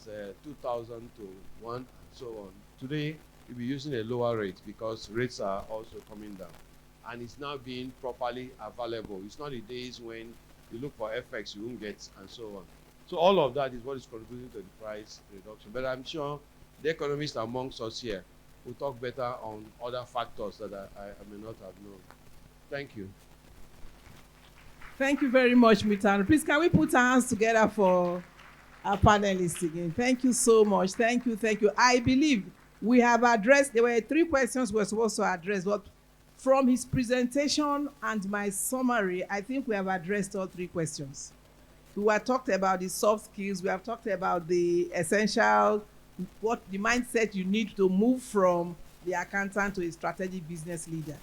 2,000 to 1 and so on, today you'll be using a lower rate because rates are also coming down. And it's now being properly available. It's not the days when you look for FX you won't get and so on. So all of that is what is contributing to the price reduction. But I'm sure the economists amongst us here will talk better on other factors that I may not have known. Thank you. Thank you very much, Mitano. Please, can we put our hands together for our panelists again? Thank you so much. Thank you, thank you. I believe we have addressed, there were 3 questions we were supposed to address, but from his presentation and my summary, I think we have addressed all 3 questions. We have talked about the soft skills, we have talked about the essential, what the mindset you need to move from the accountant to a strategic business leader.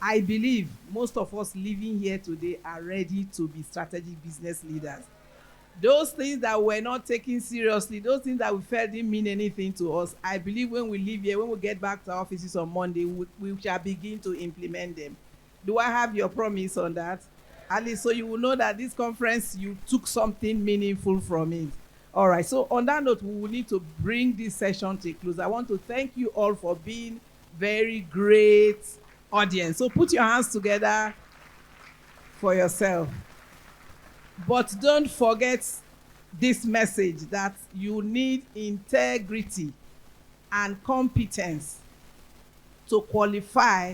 I believe most of us living here today are ready to be strategic business leaders. Those things that we're not taking seriously, those things that we felt didn't mean anything to us, I believe when we leave here, when we get back to our offices on Monday, we shall begin to implement them. Do I have your promise on that? At least so you will know that this conference, you took something meaningful from it. All right, so on that note, we will need to bring this session to a close. I want to thank you all for being very great audience. So put your hands together for yourself. But don't forget this message that you need integrity and competence to qualify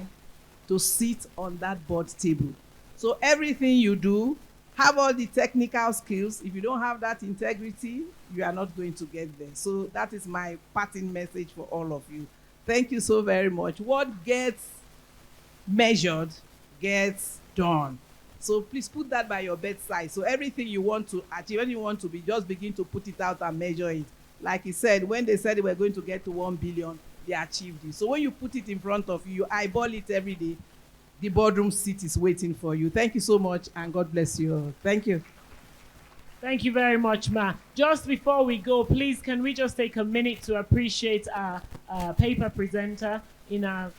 to sit on that board table. So everything you do, have all the technical skills. If you don't have that integrity, you are not going to get there. So that is my parting message for all of you. Thank you so very much. What gets measured gets done. So please put that by your bedside. So everything you want to achieve, when you want to be, just begin to put it out and measure it. Like he said, when they said they were going to get to 1 billion, they achieved it. So when you put it in front of you, you eyeball it every day, the boardroom seat is waiting for you. Thank you so much, and God bless you all. Thank you. Thank you very much, Ma. Just before we go, please, can we just take a minute to appreciate our paper presenter in our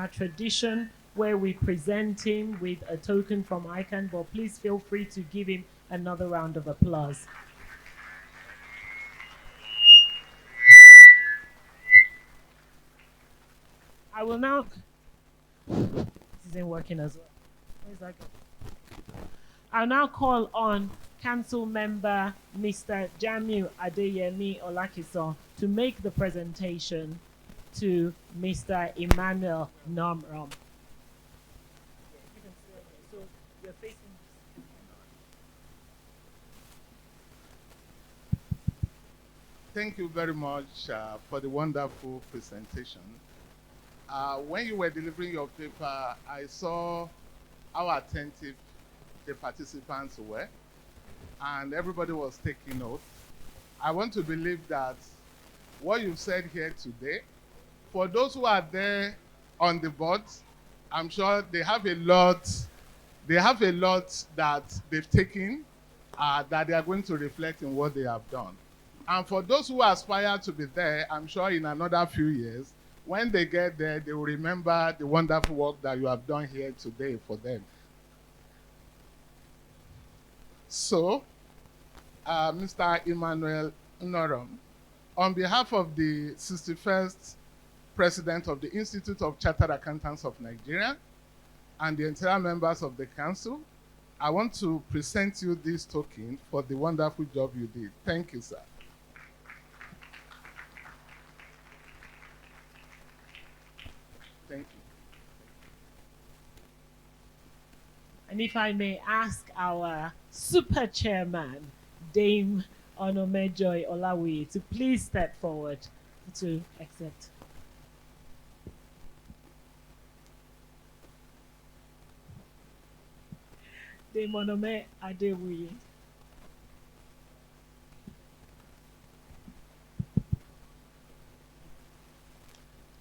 tradition, where we present him with a token from ICAN, but please feel free to give him another round of applause. I will now, this isn't working as well. Where's that going? I'll now call on Council Member Mr. Jamiu Adeyemi Olakison to make the presentation to Mr. Emmanuel Nomrom. Thank you very much for the wonderful presentation. When you were delivering your paper, I saw how attentive the participants were, and everybody was taking notes. I want to believe that what you've said here today, for those who are there on the board, I'm sure they have a lot that they've taken that they are going to reflect in what they have done. And for those who aspire to be there, I'm sure in another few years, when they get there, they will remember the wonderful work that you have done here today for them. So, Mr. Emmanuel Norom, on behalf of the 61st President of the Institute of Chartered Accountants of Nigeria and the entire members of the Council, I want to present you this token for the wonderful job you did. Thank you, sir. Thank you. And if I may ask our super chairman, Dame Onomejoy Olawi, to please step forward to accept. Demonome Adewuye.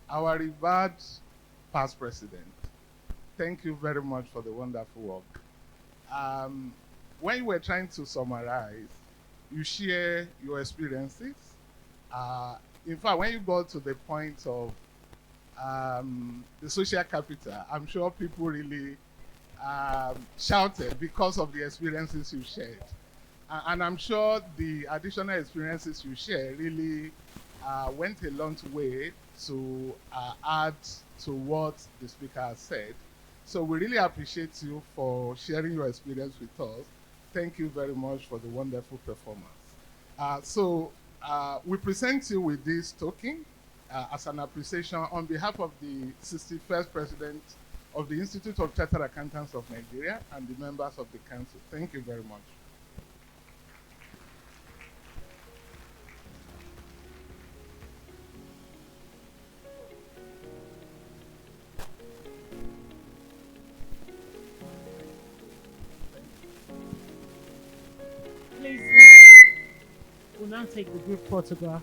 Our revered past president, thank you very much for the wonderful work. When you were trying to summarize, you share your experiences. In fact, when you got to the point of the social capital, I'm sure people really shouted because of the experiences you shared. And I'm sure the additional experiences you share really went a long way to add to what the speaker has said. So we really appreciate you for sharing your experience with us. Thank you very much for the wonderful performance. We present you with this token as an appreciation on behalf of the 61st President of the Institute of Chartered Accountants of Nigeria and the members of the Council. Thank you very much. Please, we'll now take the group photograph.